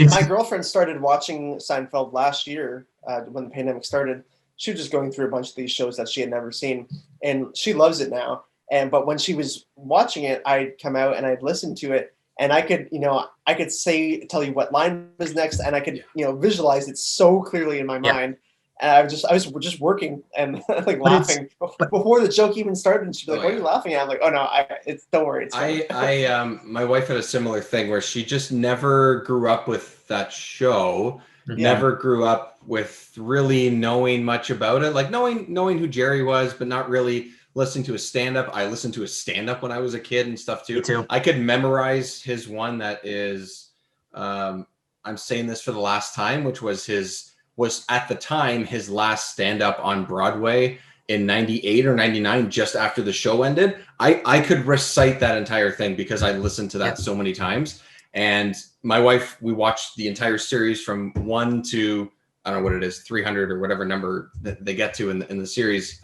My girlfriend started watching Seinfeld last year when the pandemic started. She was just going through a bunch of these shows that she had never seen, and she loves it now. But when she was watching it, I'd come out and I'd listen to it, and I could tell you what line was next, and I could visualize it so clearly in my mind. And I was just working and like laughing before the joke even started. And she'd be like, "What are you laughing at?" I'm like, "Oh no, don't worry, it's fine." My wife had a similar thing where she just never grew up with that show. Never grew up with really knowing much about it, like knowing who Jerry was, but not really listening to his stand-up. I listened to his stand-up when I was a kid and stuff too. Me too. I could memorize his one that is, I'm saying this for the last time, which was at the time his last stand-up on Broadway in 98 or 99, just after the show ended. I could recite that entire thing because I listened to that so many times. And my wife, we watched the entire series from 1 to, I don't know what it is, 300 or whatever number that they get to in the series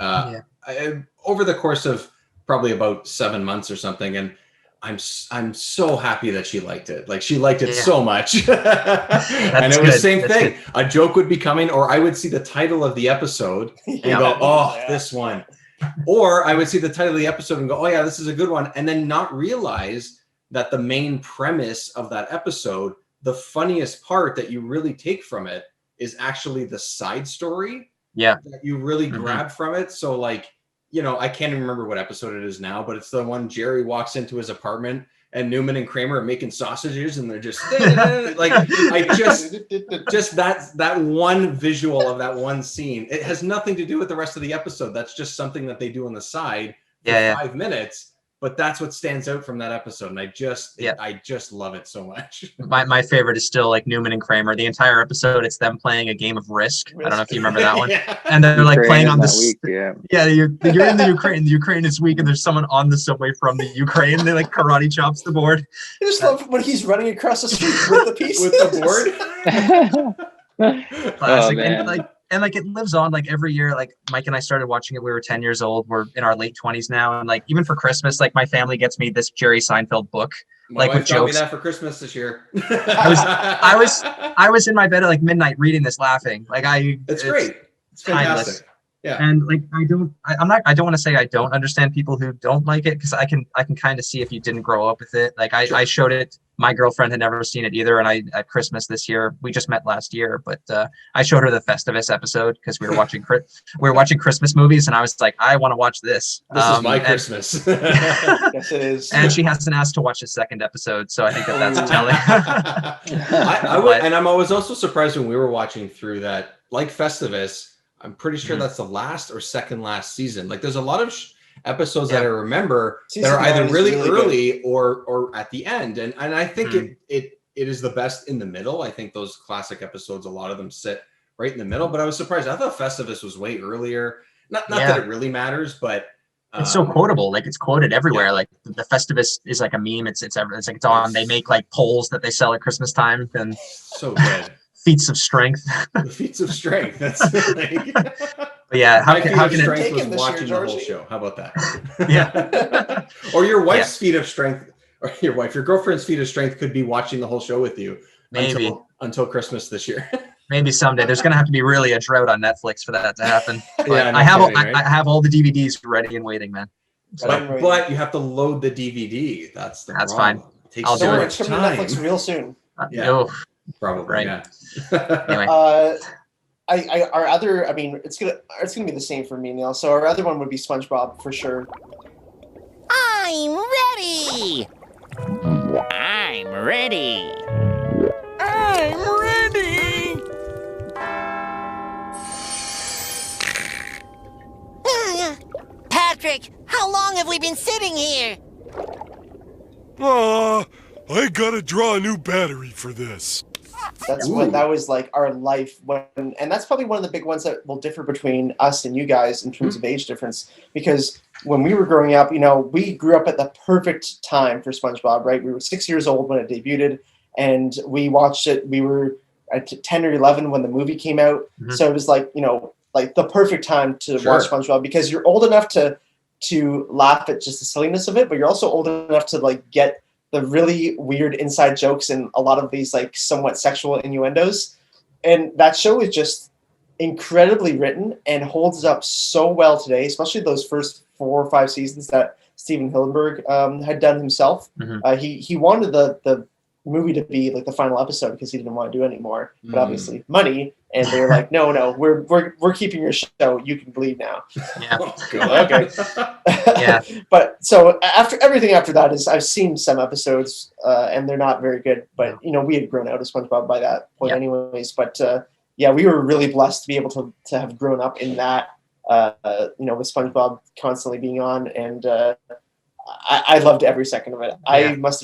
over the course of probably about 7 months or something. And I'm so happy that she liked it. Like she liked it so much. And it was the same thing. Good. A joke would be coming, or I would see the title of the episode and go, "Oh, this one." Or I would see the title of the episode and go, "Oh yeah, this is a good one." And then not realize that the main premise of that episode, the funniest part that you really take from it is actually the side story. Yeah. That you really grab from it. So like, I can't even remember what episode it is now, but it's the one Jerry walks into his apartment and Newman and Kramer are making sausages and they're just like, I just that one visual of that one scene, it has nothing to do with the rest of the episode. That's just something that they do on the side for 5 minutes. But that's what stands out from that episode, and I just love it so much. My favorite is still like Newman and Kramer. The entire episode, it's them playing a game of Risk. I don't know if you remember that one. And they're like playing on this. You're in the Ukraine. The Ukraine is weak, and there's someone on the subway from the Ukraine. They like karate chops the board. I just love when he's running across the street with the piece with the board. Classic. And it lives on like every year. Like Mike and I started watching it. We were 10 years old. We're in our late 20s now. And like, even for Christmas, like my family gets me this Jerry Seinfeld book, my wife with jokes. Me that for Christmas this year. I was in my bed at like midnight reading this laughing. Like it's great. It's fantastic. Timeless. Yeah. And like, I don't want to say I don't understand people who don't like it. Cause I can kind of see if you didn't grow up with it. Like I showed it My girlfriend had never seen it either, and I at Christmas this year, we just met last year, but I showed her the Festivus episode because we were watching Christmas movies, and I was like, I want to watch this. This is my Christmas. Yes, it is. And she hasn't asked to watch the second episode, so I think that's telling. And I was also surprised when we were watching through that, like Festivus, I'm pretty sure that's the last or second last season. Like there's a lot of episodes that I remember that are either really early or at the end, and I think it is the best in the middle. I think those classic episodes, a lot of them sit right in the middle, but I was surprised. I thought Festivus was way earlier. Not that it really matters, but it's so quotable. Like it's quoted everywhere. Like the Festivus is like a meme. It's like it's on. They make like poles that they sell at Christmas time, and so good. Feats of strength. The feats of strength. That's like, but yeah, how can strength was watching the whole show? How about that? Yeah. Or your wife's feat of strength, or your girlfriend's feat of strength could be watching the whole show with you. Maybe until Christmas this year. Maybe someday. There's gonna have to be really a drought on Netflix for that to happen. Yeah, I have all the DVDs ready and waiting, man. So, but you have to load the DVD. That's fine. It takes I'll so do it. much It's coming time. to Netflix real soon. Probably. Right. Yeah. Anyway. Our other, I mean, it's gonna be the same for me, Neil. So our other one would be SpongeBob for sure. I'm ready. I'm ready. I'm ready. Patrick, how long have we been sitting here? I gotta draw a new battery for this. That was like our life and that's probably one of the big ones that will differ between us and you guys in terms of age difference, because when we were growing up, we grew up at the perfect time for SpongeBob, right? We were 6 years old when it debuted, and we watched it. We were at 10 or 11 when the movie came out. So it was like, like the perfect time to watch SpongeBob, because you're old enough to laugh at just the silliness of it, but you're also old enough to like get the really weird inside jokes and a lot of these like somewhat sexual innuendos. And that show is just incredibly written and holds up so well today, especially those first 4 or 5 seasons that Steven Hillenburg had done himself. He wanted the movie to be like the final episode because he didn't want to do it anymore, but obviously money, and they were like, no, we're keeping your show, you can leave now. Okay. Yeah. But so everything after that is, I've seen some episodes and they're not very good, but we had grown out of SpongeBob by that point anyways. But we were really blessed to be able to have grown up in that with SpongeBob constantly being on, and I loved every second of it. I've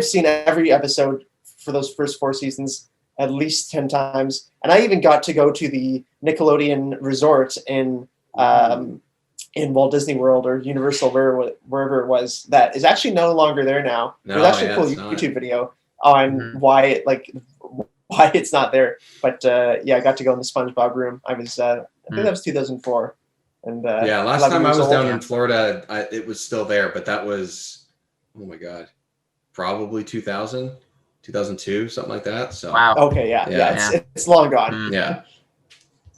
seen every episode for those first 4 seasons at least 10 times. And I even got to go to the Nickelodeon resort in Walt Disney World or Universal, wherever it was, that is actually no longer there now. There's actually a cool YouTube video on why it's not there. But I got to go in the SpongeBob room. I think that was 2004. And last time I was down in Florida, it was still there, but that was, oh my God, probably 2000, 2002, something like that. So wow. Okay, it's long gone. Yeah.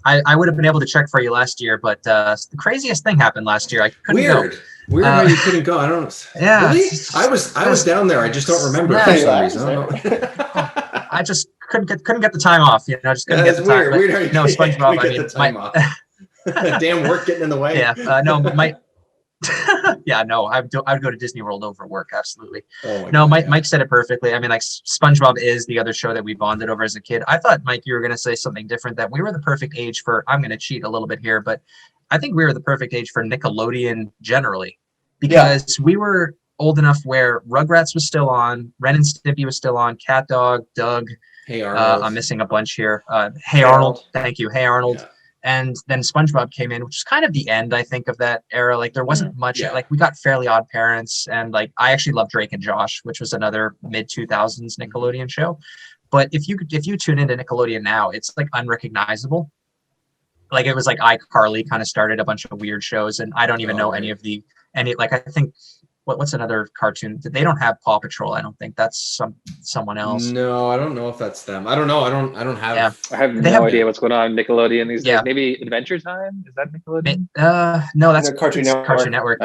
I would have been able to check for you last year, but the craziest thing happened last year. I couldn't go. Weird how you couldn't go. I don't know. Yeah. Really? I was down there. I just don't remember for some reason. I don't know. I just couldn't get the time off. Just couldn't get the time. Weird. Weird. No, SpongeBob. I mean, the time off. Damn work getting in the way. I'd go to Disney World over work. Absolutely. Mike said it perfectly. I mean, like SpongeBob is the other show that we bonded over as a kid. I thought, Mike, you were going to say something different, that we were the perfect age for, I'm going to cheat a little bit here, but I think we were the perfect age for Nickelodeon generally, because we were old enough where Rugrats was still on, Ren and Stimpy was still on, Cat Dog, Doug. Hey Arnold. I'm missing a bunch here. Hey Arnold. Thank you. Hey Arnold. Yeah. And then SpongeBob came in, which is kind of the end, I think, of that era. Like there wasn't much, like we got Fairly Odd Parents, and like I actually love Drake and Josh, which was another mid 2000s Nickelodeon show. But if you tune into Nickelodeon now, it's like unrecognizable. Like it was like iCarly kind of started a bunch of weird shows, and I don't even know any like I think what's another cartoon? They don't have Paw Patrol. I don't think that's someone else. No, I don't know if that's them. I don't know. I don't have. Yeah. I have no idea what's going on in Nickelodeon these days. Maybe Adventure Time? Is that Nickelodeon? No, that's Cartoon Network. Cartoon Network.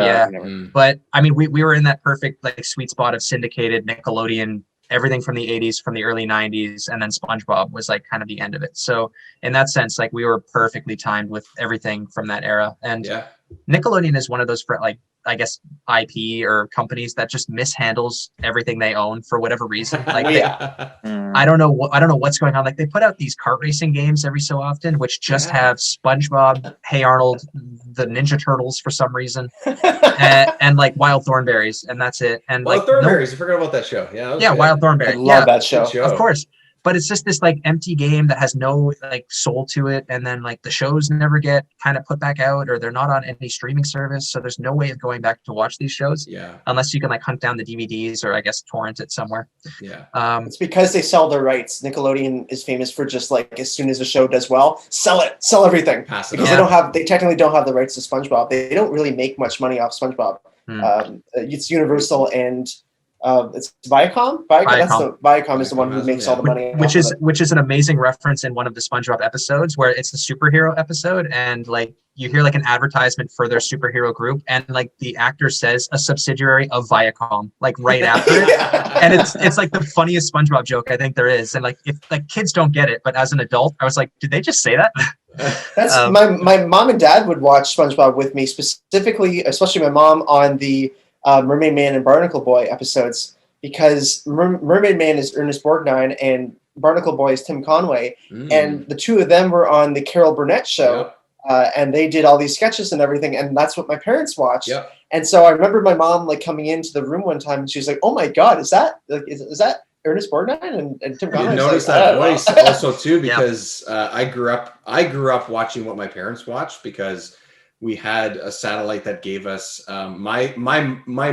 But I mean, we were in that perfect like sweet spot of syndicated Nickelodeon everything from the 80s, from the early 90s, and then SpongeBob was like kind of the end of it. So in that sense, like we were perfectly timed with everything from that era. And Nickelodeon is one of those, like, I guess, IP or companies that just mishandles everything they own for whatever reason. Like I don't know what's going on. Like they put out these kart racing games every so often, which just have SpongeBob, Hey Arnold, the Ninja Turtles for some reason, and like Wild Thornberries, and that's it. And Wild Thornberries, I forgot about that show. Yeah, Wild Thornberries. I love that show. Of course. But it's just this like empty game that has no like soul to it. And then like the shows never get kind of put back out, or they're not on any streaming service. So there's no way of going back to watch these shows. Yeah. Unless you can like hunt down the DVDs or I guess torrent it somewhere. Yeah. It's because they sell their rights. Nickelodeon is famous for just like, as soon as a show does well, sell everything. Pass it because they technically don't have the rights to SpongeBob. They don't really make much money off SpongeBob. It's Universal and it's Viacom. Viacom is the one who makes all the money. Which is an amazing reference in one of the SpongeBob episodes where it's a superhero episode, and like you hear like an advertisement for their superhero group, and like the actor says a subsidiary of Viacom, like right after it, and it's like the funniest SpongeBob joke I think there is. And like if like kids don't get it, but as an adult, I was like, did they just say that? That's my mom and dad would watch SpongeBob with me, specifically, especially my mom on the Mermaid Man and Barnacle Boy episodes, because Mermaid Man is Ernest Borgnine and Barnacle Boy is Tim Conway, and the two of them were on the Carol Burnett show, and they did all these sketches and everything, and that's what my parents watched. And so I remember my mom like coming into the room one time and she was like, "Oh my God, is that Ernest Borgnine and Tim Conway?" You noticed that voice also too, because I grew up watching what my parents watched, because we had a satellite that gave us my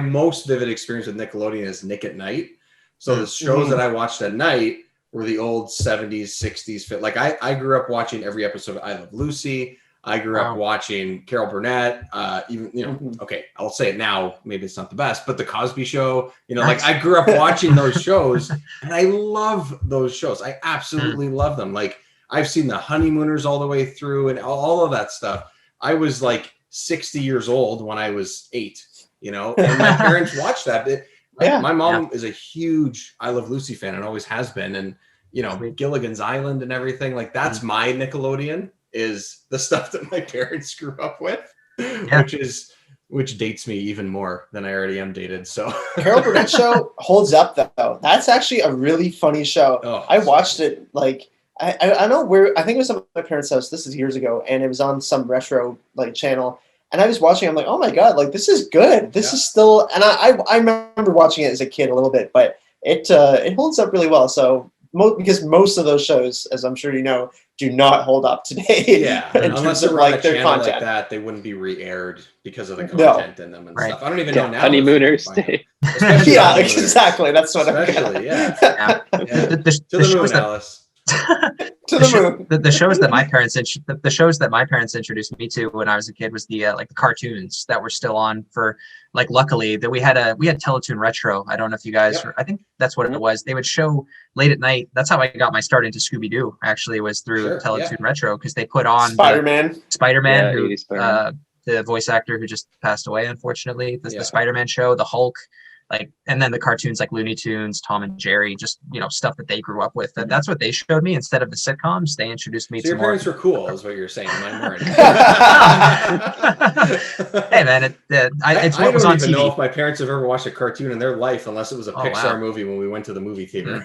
most vivid experience with Nickelodeon is Nick at Night. So the shows that I watched at night were the old 70s, 60s fit. Like I grew up watching every episode of I Love Lucy. I grew up watching Carol Burnett. Okay, I'll say it now. Maybe it's not the best, but The Cosby Show. Like I grew up watching those shows, and I love those shows. I absolutely love them. Like I've seen The Honeymooners all the way through, and all of that stuff. I was like 60 years old when I was 8, and my parents watched that. My mom is a huge I Love Lucy fan and always has been. And, Gilligan's Island and everything, like that's my Nickelodeon, is the stuff that my parents grew up with, which dates me even more than I already am dated. So Carol Burnett show holds up though. That's actually a really funny show. I watched it like, I know where, I think it was at my parents' house. This is years ago, and it was on some retro like channel. And I was watching. I'm like, oh my God, like this is good. This is still. And I remember watching it as a kid a little bit, but it holds up really well. So because most of those shows, as I'm sure you know, do not hold up today. Yeah, unless they were like their content like that, they wouldn't be re-aired because of the content in them and stuff. I don't even know now. Honeymooners. Yeah, exactly. That's what I'm getting. To the moon, Alice. The shows that my parents introduced me to when I was a kid was the like the cartoons that were still on for like, luckily that we had Teletoon Retro. I don't know if you guys I think that's what it was. They would show late at night. That's how I got my start into Scooby-Doo, actually, was through Teletoon Retro, because they put on Spider-Man, who the voice actor who just passed away, unfortunately. The Spider-Man show, the Hulk, like, and then the cartoons like Looney Tunes, Tom and Jerry, just stuff that they grew up with. That's what they showed me instead of the sitcoms. They introduced me to your parents were cool, is what you're saying. Mine weren't. Hey man, it's what was on TV. I don't even know if my parents have ever watched a cartoon in their life, unless it was a Pixar movie when we went to the movie theater.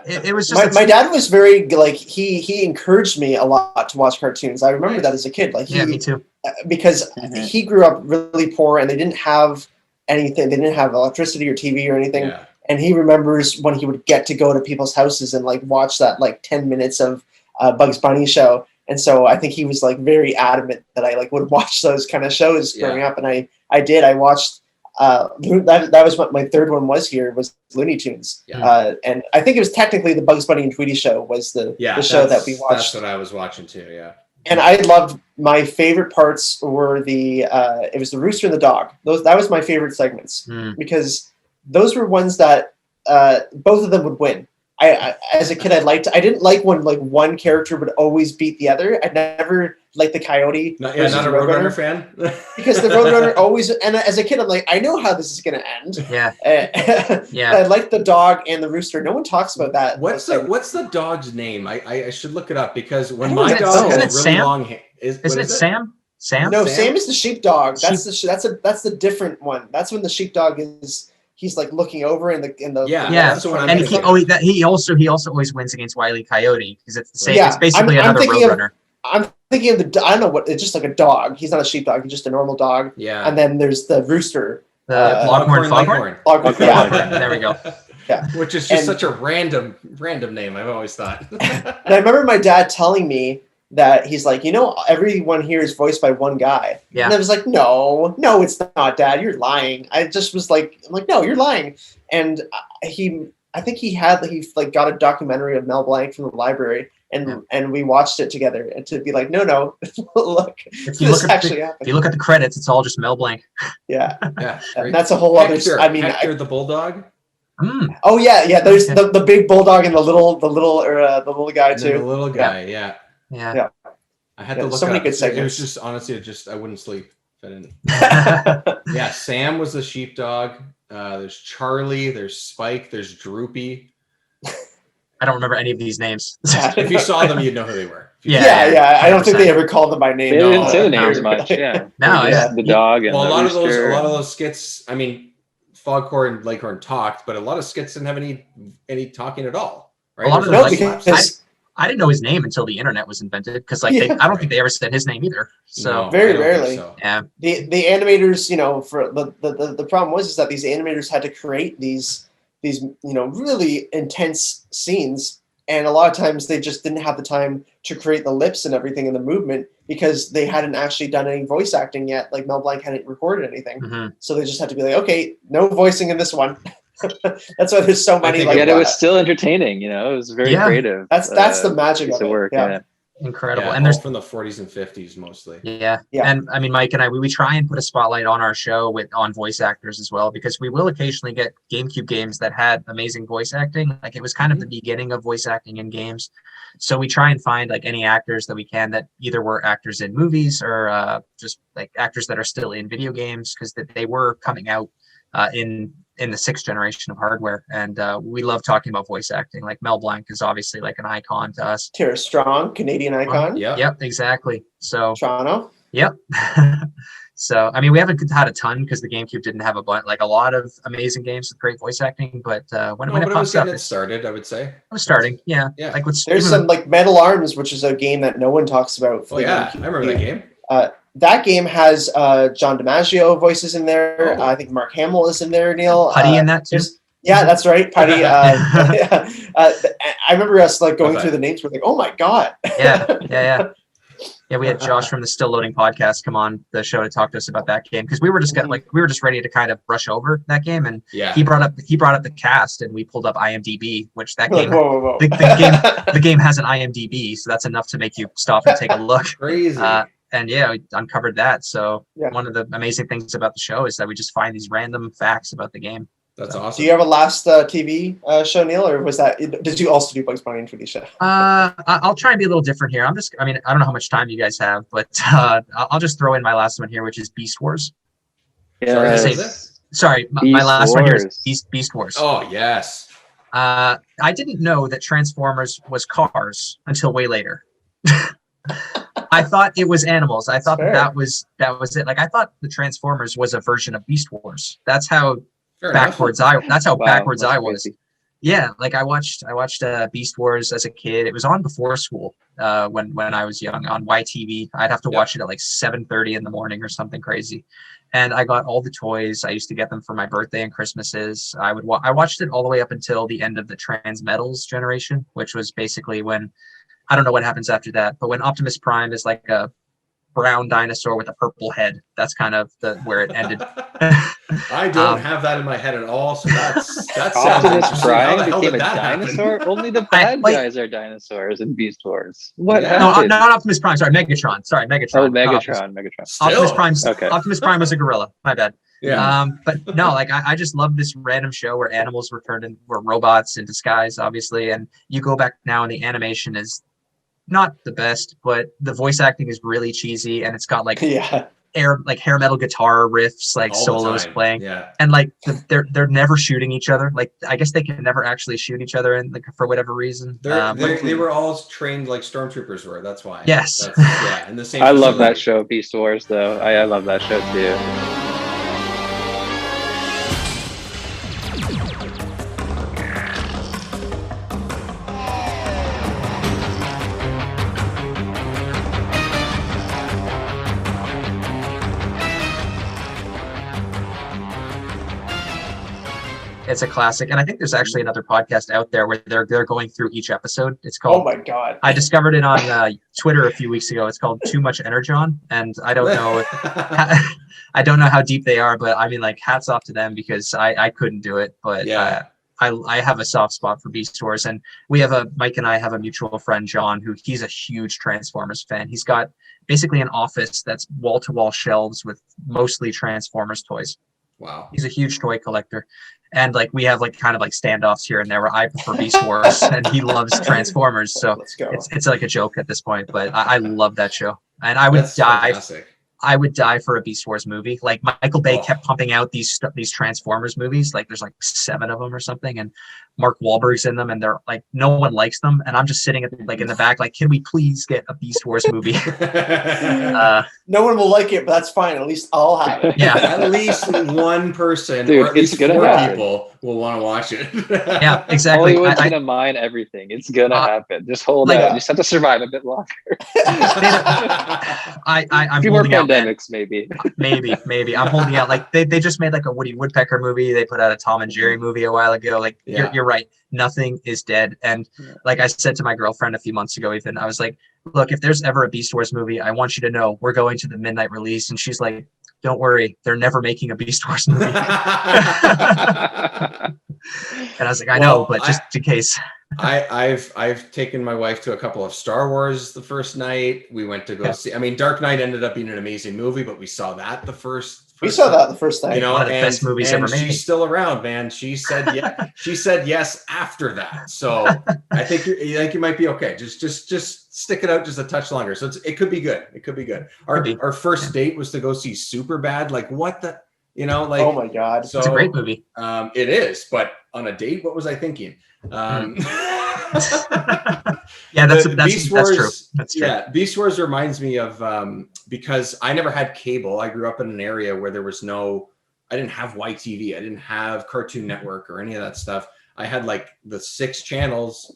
It was just my dad was very like he encouraged me a lot to watch cartoons. I remember that as a kid. Like me too. Because he grew up really poor and they didn't have anything. They didn't have electricity or TV or anything. And he remembers when he would get to go to people's houses and like watch that like 10 minutes of Bugs Bunny show. And so I think he was like very adamant that I like would watch those kind of shows growing up. And I did. I watched that was what my third one was Looney Tunes. And I think it was technically the Bugs Bunny and Tweety show was the show that we watched. That's what I was watching too. Yeah. And I loved, my favorite parts were it was the rooster and the dog. That was my favorite segments because those were ones that both of them would win. I as a kid, I didn't like when like one character would always beat the other. I never liked the Coyote. Not a Roadrunner fan. Because the Roadrunner always, and as a kid, I'm like, I know how this is going to end. Yeah. Yeah. I like the dog and the rooster. No one talks about that. What's the dog's name? I should look it up because when my dog has really Sam? long hair, isn't it Sam? Sam? No, Sam is the sheepdog. That's the different one. That's when the sheepdog is. He's like looking over in the That's the one. And he also always wins against Wile E. Coyote because it's the same. It's basically another Roadrunner. I'm thinking of I don't know what. It's just like a dog. He's not a sheepdog. He's just a normal dog. Yeah. And then there's the rooster. Foghorn. Yeah. There we go. Yeah. Which is just such a random name. I've always thought. And I remember my dad telling me that he's like, everyone here is voiced by one guy. Yeah. And I was like, no, it's not, Dad. You're lying. I just was like, no, you're lying. And I think he got a documentary of Mel Blanc from the library, and we watched it together, and to be like, no, look, if you look at the credits, it's all just Mel Blanc. Yeah. Yeah. And that's a whole other. I mean, Hector the bulldog. Mm. Oh yeah. There's the big bulldog and the little guy too. The little guy, yeah. Yeah. I had to look so many up. good segments. It was just honestly, I wouldn't sleep if I didn't. Yeah, Sam was the sheepdog. There's Charlie. There's Spike. There's Droopy. I don't remember any of these names. If you saw them, you'd know who they were. Yeah. I don't think they ever called them by name. They didn't say the names much. Yeah. The dog and a the lot rooster. of those skits. I mean, Foghorn and Leghorn talked, but a lot of skits didn't have any talking at all. Right? A lot of No, them, because I didn't know his name until the internet was invented because I don't think they ever said his name either. So No, very I don't rarely. think so. yeah, the animators, for the problem was that these animators had to create these really intense scenes, and a lot of times they just didn't have the time to create the lips and everything and the movement because they hadn't actually done any voice acting yet. Like Mel Blanc hadn't recorded anything, so they just had to be like, okay, no voicing in this one. That's why there's so many. Yet it was still entertaining. It was very creative. That's the magic of it. Work. Yeah. Incredible. Yeah, and there's from the 40s and 50s mostly. Yeah. And I mean, Mike and I, we try and put a spotlight on our show on voice actors as well, because we will occasionally get GameCube games that had amazing voice acting. Like it was kind of the beginning of voice acting in games. So we try and find like any actors that we can that either were actors in movies or just like actors that are still in video games, because they were coming out in the 6th generation of hardware, and we love talking about voice acting. Like Mel Blanc is obviously like an icon to us. Tara Strong, Canadian icon. Yep, exactly. So Toronto. Yep. So I mean, we haven't had a ton because the GameCube didn't have a lot of amazing games with great voice acting. But when it pops up, it started. I would say it was starting. Yeah. Like there's some like Metal Arms, which is a game that no one talks about. Oh yeah, I remember that game. That game has John DiMaggio voices in there. I think Mark Hamill is in there, Neil. Putty in that too? Yeah, that's right. Putty. I remember us like going through the names. We're like, oh my God. Yeah. We had Josh from the Still Loading podcast come on the show to talk to us about that game, because we were just ready to kind of brush over that game, and he brought up the cast, and we pulled up IMDb, which that game whoa. The game has an IMDb, so that's enough to make you stop and take a look. Crazy. And we uncovered that. So one of the amazing things about the show is that we just find these random facts about the game. That's awesome. Do you have a last TV show, Neil, or did you also do Bugs Bunny and 3D show? I'll try and be a little different here. I don't know how much time you guys have, but I'll just throw in my last one here, which is Beast Wars. Sorry, my last one here is Beast Wars. Oh, yes. I didn't know that Transformers was cars until way later. I thought it was animals. I thought that was it. Like I thought the Transformers was a version of Beast Wars. That's how backwards I was. Yeah, like I watched Beast Wars as a kid. It was on before school when I was young on YTV. I'd have to watch it at like 7:30 in the morning or something crazy. And I got all the toys. I used to get them for my birthday and Christmases. I watched it all the way up until the end of the Transmetals generation, which was basically when, I don't know what happens after that, but when Optimus Prime is like a brown dinosaur with a purple head, that's kind of where it ended. I don't have that in my head at all, so that's Optimus Prime became a dinosaur. Only the bad guys are dinosaurs in Beast Wars. What? No, not Optimus Prime. Sorry, Megatron. Oh, Megatron. Optimus Prime was a gorilla. My bad. Yeah. But no, like I just love this random show where animals were robots in disguise, obviously. And you go back now and the animation is not the best, but the voice acting is really cheesy, and it's got like hair metal guitar riffs, like All the solos time. playing. Yeah. And like they're never shooting each other. Like I guess they can never actually shoot each other, and like for whatever reason. They were all trained like stormtroopers were. That's why. Yes. Yeah. In the same. I love that show, Beast Wars. Though I love that show too. It's a classic, and I think there's actually another podcast out there where they're going through each episode. It's called. Oh my god! I discovered it on Twitter a few weeks ago. It's called Too Much Energon, and I don't know. I don't know how deep they are, but I mean, like, hats off to them because I couldn't do it. But I have a soft spot for Beast Wars, and Mike and I have a mutual friend, John, who he's a huge Transformers fan. He's got basically an office that's wall to wall shelves with mostly Transformers toys. Wow. He's a huge toy collector. And like we have like kind of like standoffs here and there where I prefer Beast Wars and he loves Transformers. So it's like a joke at this point, but I love that show. And I would die. Fantastic. I would die for a Beast Wars movie. Like Michael Bay kept pumping out these Transformers movies. Like there's like 7 of them or something, and Mark Wahlberg's in them, and they're like no one likes them. And I'm just sitting in the back, like, can we please get a Beast Wars movie? No one will like it, but that's fine. At least I'll have it. Yeah, at least one person, dude, or at least 4 happen. people will want to watch it. Yeah, exactly. Hollywood's gonna mine everything. It's gonna happen. Just hold out. You just have to survive a bit longer. I'm a few more holding out, pandemics, maybe. Maybe. I'm holding out. Like they just made like a Woody Woodpecker movie. They put out a Tom and Jerry movie a while ago. Like you're right. Nothing is dead. And like I said to my girlfriend a few months ago, Ethan, I was like, look, if there's ever a Beast Wars movie, I want you to know we're going to the midnight release. And she's like, don't worry, they're never making a Beast Wars movie. And I was like, I know, but just in case. I've taken my wife to a couple of Star Wars the first night. We went to go see. I mean, Dark Knight ended up being an amazing movie, but we saw that the first. We saw that the first night. You know, one of the best movies ever made. She's still around, man. She said she said yes after that. So I think you might be okay. Just stick it out just a touch longer. So it could be good. It could be good. Our first date was to go see Superbad. Like what the, you know, like oh my god, so, it's a great movie. It is, but on a date, what was I thinking? Yeah, that's true. That's true. Yeah, Beast Wars reminds me of because I never had cable. I grew up in an area where there was I didn't have YTV. I didn't have Cartoon Network or any of that stuff. I had like the 6 channels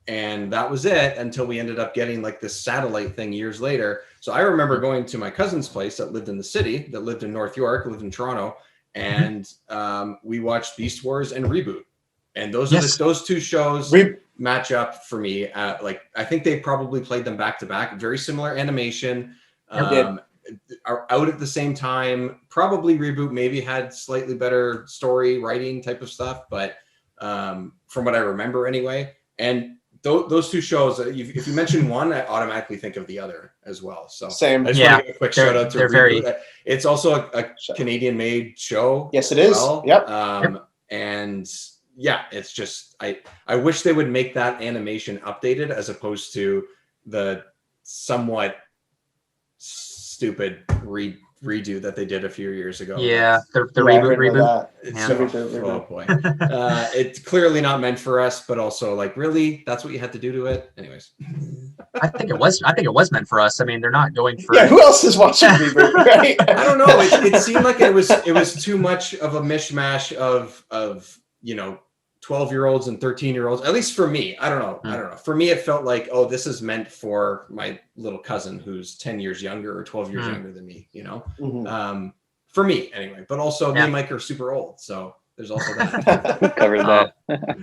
and that was it until we ended up getting like this satellite thing years later. So I remember going to my cousin's place that lived in the city, that lived in North York, lived in Toronto, and we watched Beast Wars and Reboot. And those are those 2 shows match up for me. Like I think they probably played them back to back. Very similar animation, are out at the same time. Probably Reboot maybe had slightly better story writing type of stuff, but from what I remember anyway. And those 2 shows, if you mention one, I automatically think of the other as well. So same. I just want to give a quick shout out to Reboot. It's also a Canadian-made show. Yes, it is. Well. Yep. And yeah, it's just I wish they would make that animation updated as opposed to the somewhat stupid redo that they did a few years ago. Yeah, the reboot. Oh boy, it's clearly not meant for us, but also like really, that's what you had to do to it. Anyways, I think it was meant for us. I mean, they're not going for. Yeah, who else is watching Reboot? Right? I don't know. It seemed like it was too much of a mishmash of 12-year-olds and 13-year-olds, at least for me. I don't know. For me, it felt like, oh, this is meant for my little cousin who's 10 years younger or 12 years younger than me, you know? Mm-hmm. For me anyway, but also me and Mike are super old. So there's also that. Covered that.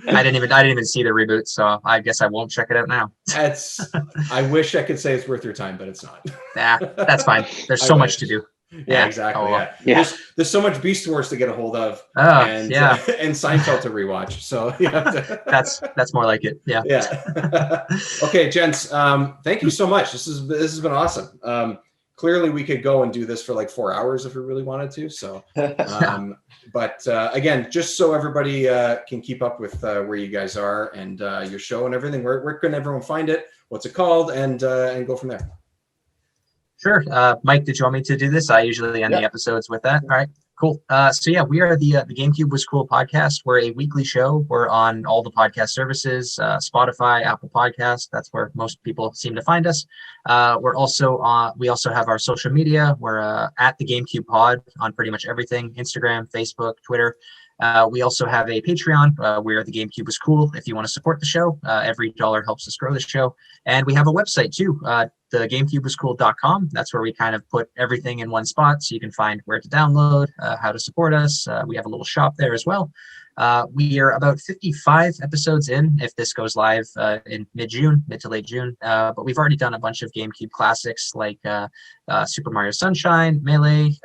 I didn't even see the reboot, so I guess I won't check it out now. I wish I could say it's worth your time, but it's not. Nah, that's fine. There's so much to do. Yeah, exactly. Oh, yeah. There's so much Beast Wars to get a hold of, and Seinfeld to rewatch. So you have to... that's more like it. Yeah. Yeah. Okay, gents. Thank you so much. This has been awesome. clearly we could go and do this for like 4 hours if we really wanted to. So, but again, just so everybody can keep up with where you guys are and your show and everything, where can everyone find it? What's it called? And go from there. Sure. Mike, did you want me to do this? I usually end the episodes with that. All right, cool. So yeah, we are the Gamecube Was Cool podcast. We're a weekly show. We're on all the podcast services, Spotify, Apple Podcasts. That's where most people seem to find us. We're also we also have our social media. We're at the Gamecube Pod on pretty much everything: Instagram, Facebook, Twitter. We also have a Patreon where the Gamecube Was Cool. If you want to support the show, every dollar helps us grow the show. And we have a website too, the GamecubeWasCool.com. That's where we kind of put everything in one spot, so you can find where to download, how to support us. We have a little shop there as well. We are about 55 episodes in, if this goes live in mid to late June. But we've already done a bunch of GameCube classics like Super Mario Sunshine, Melee,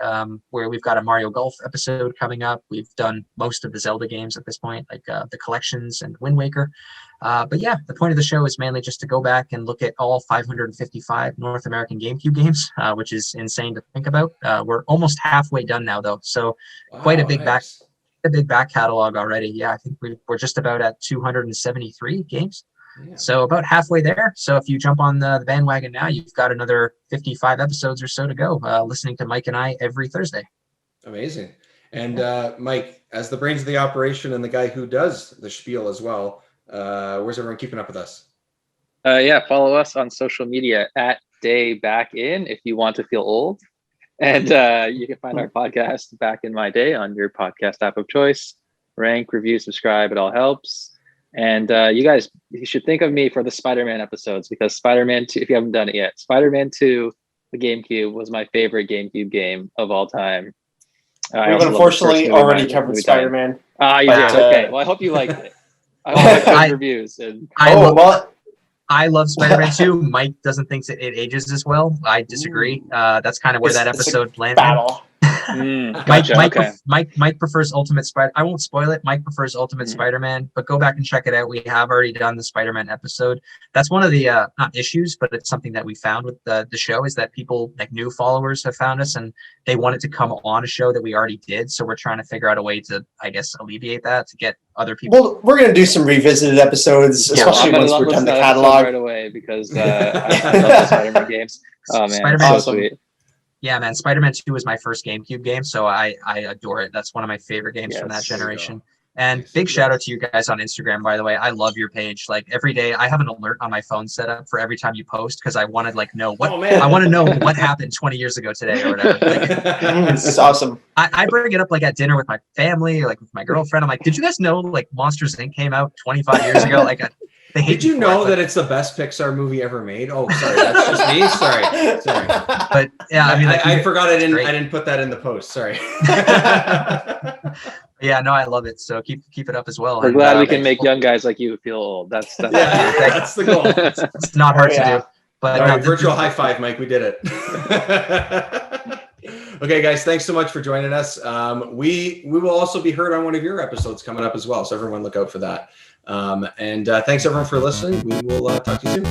where we've got a Mario Golf episode coming up. We've done most of the Zelda games at this point, like the collections and Wind Waker. But yeah, the point of the show is mainly just to go back and look at all 555 North American GameCube games, which is insane to think about. We're almost halfway done now, though, so quite a big back catalog already. Yeah, I think we're just about at 273 games. Yeah. So about halfway there. So if you jump on the bandwagon now, you've got another 55 episodes or so to go, listening to Mike and I every Thursday. Amazing. And Mike, as the brains of the operation and the guy who does the spiel as well, where's everyone keeping up with us? Yeah, follow us on social media at DayBackIn if you want to feel old. And you can find our podcast Back in My Day on your podcast app of choice. Rank, review, subscribe, it all helps. And you should think of me for the Spider-Man episodes, because Spider-Man 2, if you haven't done it yet, Spider-Man 2, the GameCube, was my favorite GameCube game of all time. We've unfortunately already covered Spider-Man. You did? Okay. Well, I hope you liked it. I hope reviews. And I love Spider-Man 2. Mike doesn't think it ages as well. I disagree. That's kind of where that episode landed. Battle. Mike prefers Ultimate Spider. I won't spoil it. Mike prefers Ultimate Spider-Man, but go back and check it out. We have already done the Spider-Man episode. That's one of the not issues, but it's something that we found with the show, is that people, like new followers, have found us and they wanted to come on a show that we already did. So we're trying to figure out a way to, I guess, alleviate that, to get other people. Well, we're going to do some revisited episodes, especially once we're done the catalog right away, because I love the Spider-Man games. Oh man, Spider-Man, so sweet. Yeah, man, Spider-Man 2 was my first GameCube game, so I adore it. That's one of my favorite games from that generation. And big shout out to you guys on Instagram, by the way. I love your page. Like every day, I have an alert on my phone set up for every time you post, because I want to know what I want to know what happened 20 years ago today or whatever. It's awesome. I bring it up like at dinner with my family, or like with my girlfriend. I'm like, did you guys know like Monsters Inc. came out 25 years ago? Like, did you know that it's the best Pixar movie ever made? Oh, sorry, that's just me. Sorry. But yeah, I mean, like, I forgot I didn't put that in the post. Sorry. Yeah, no, I love it. So keep it up as well. We're glad we can make young guys like you feel old. That's that's the goal. It's not hard to do. But virtual high five, Mike. We did it. Okay, guys, thanks so much for joining us. We will also be heard on one of your episodes coming up as well, so everyone look out for that. And thanks everyone for listening. We will talk to you soon.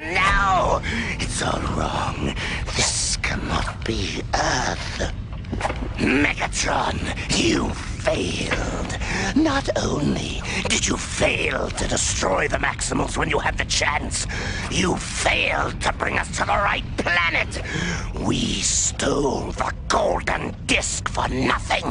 No, it's all wrong. This cannot be Earth. Megatron, you failed. Not only did you fail to destroy the Maximals when you had the chance, you failed to bring us to the right planet. We stole the golden disc for nothing.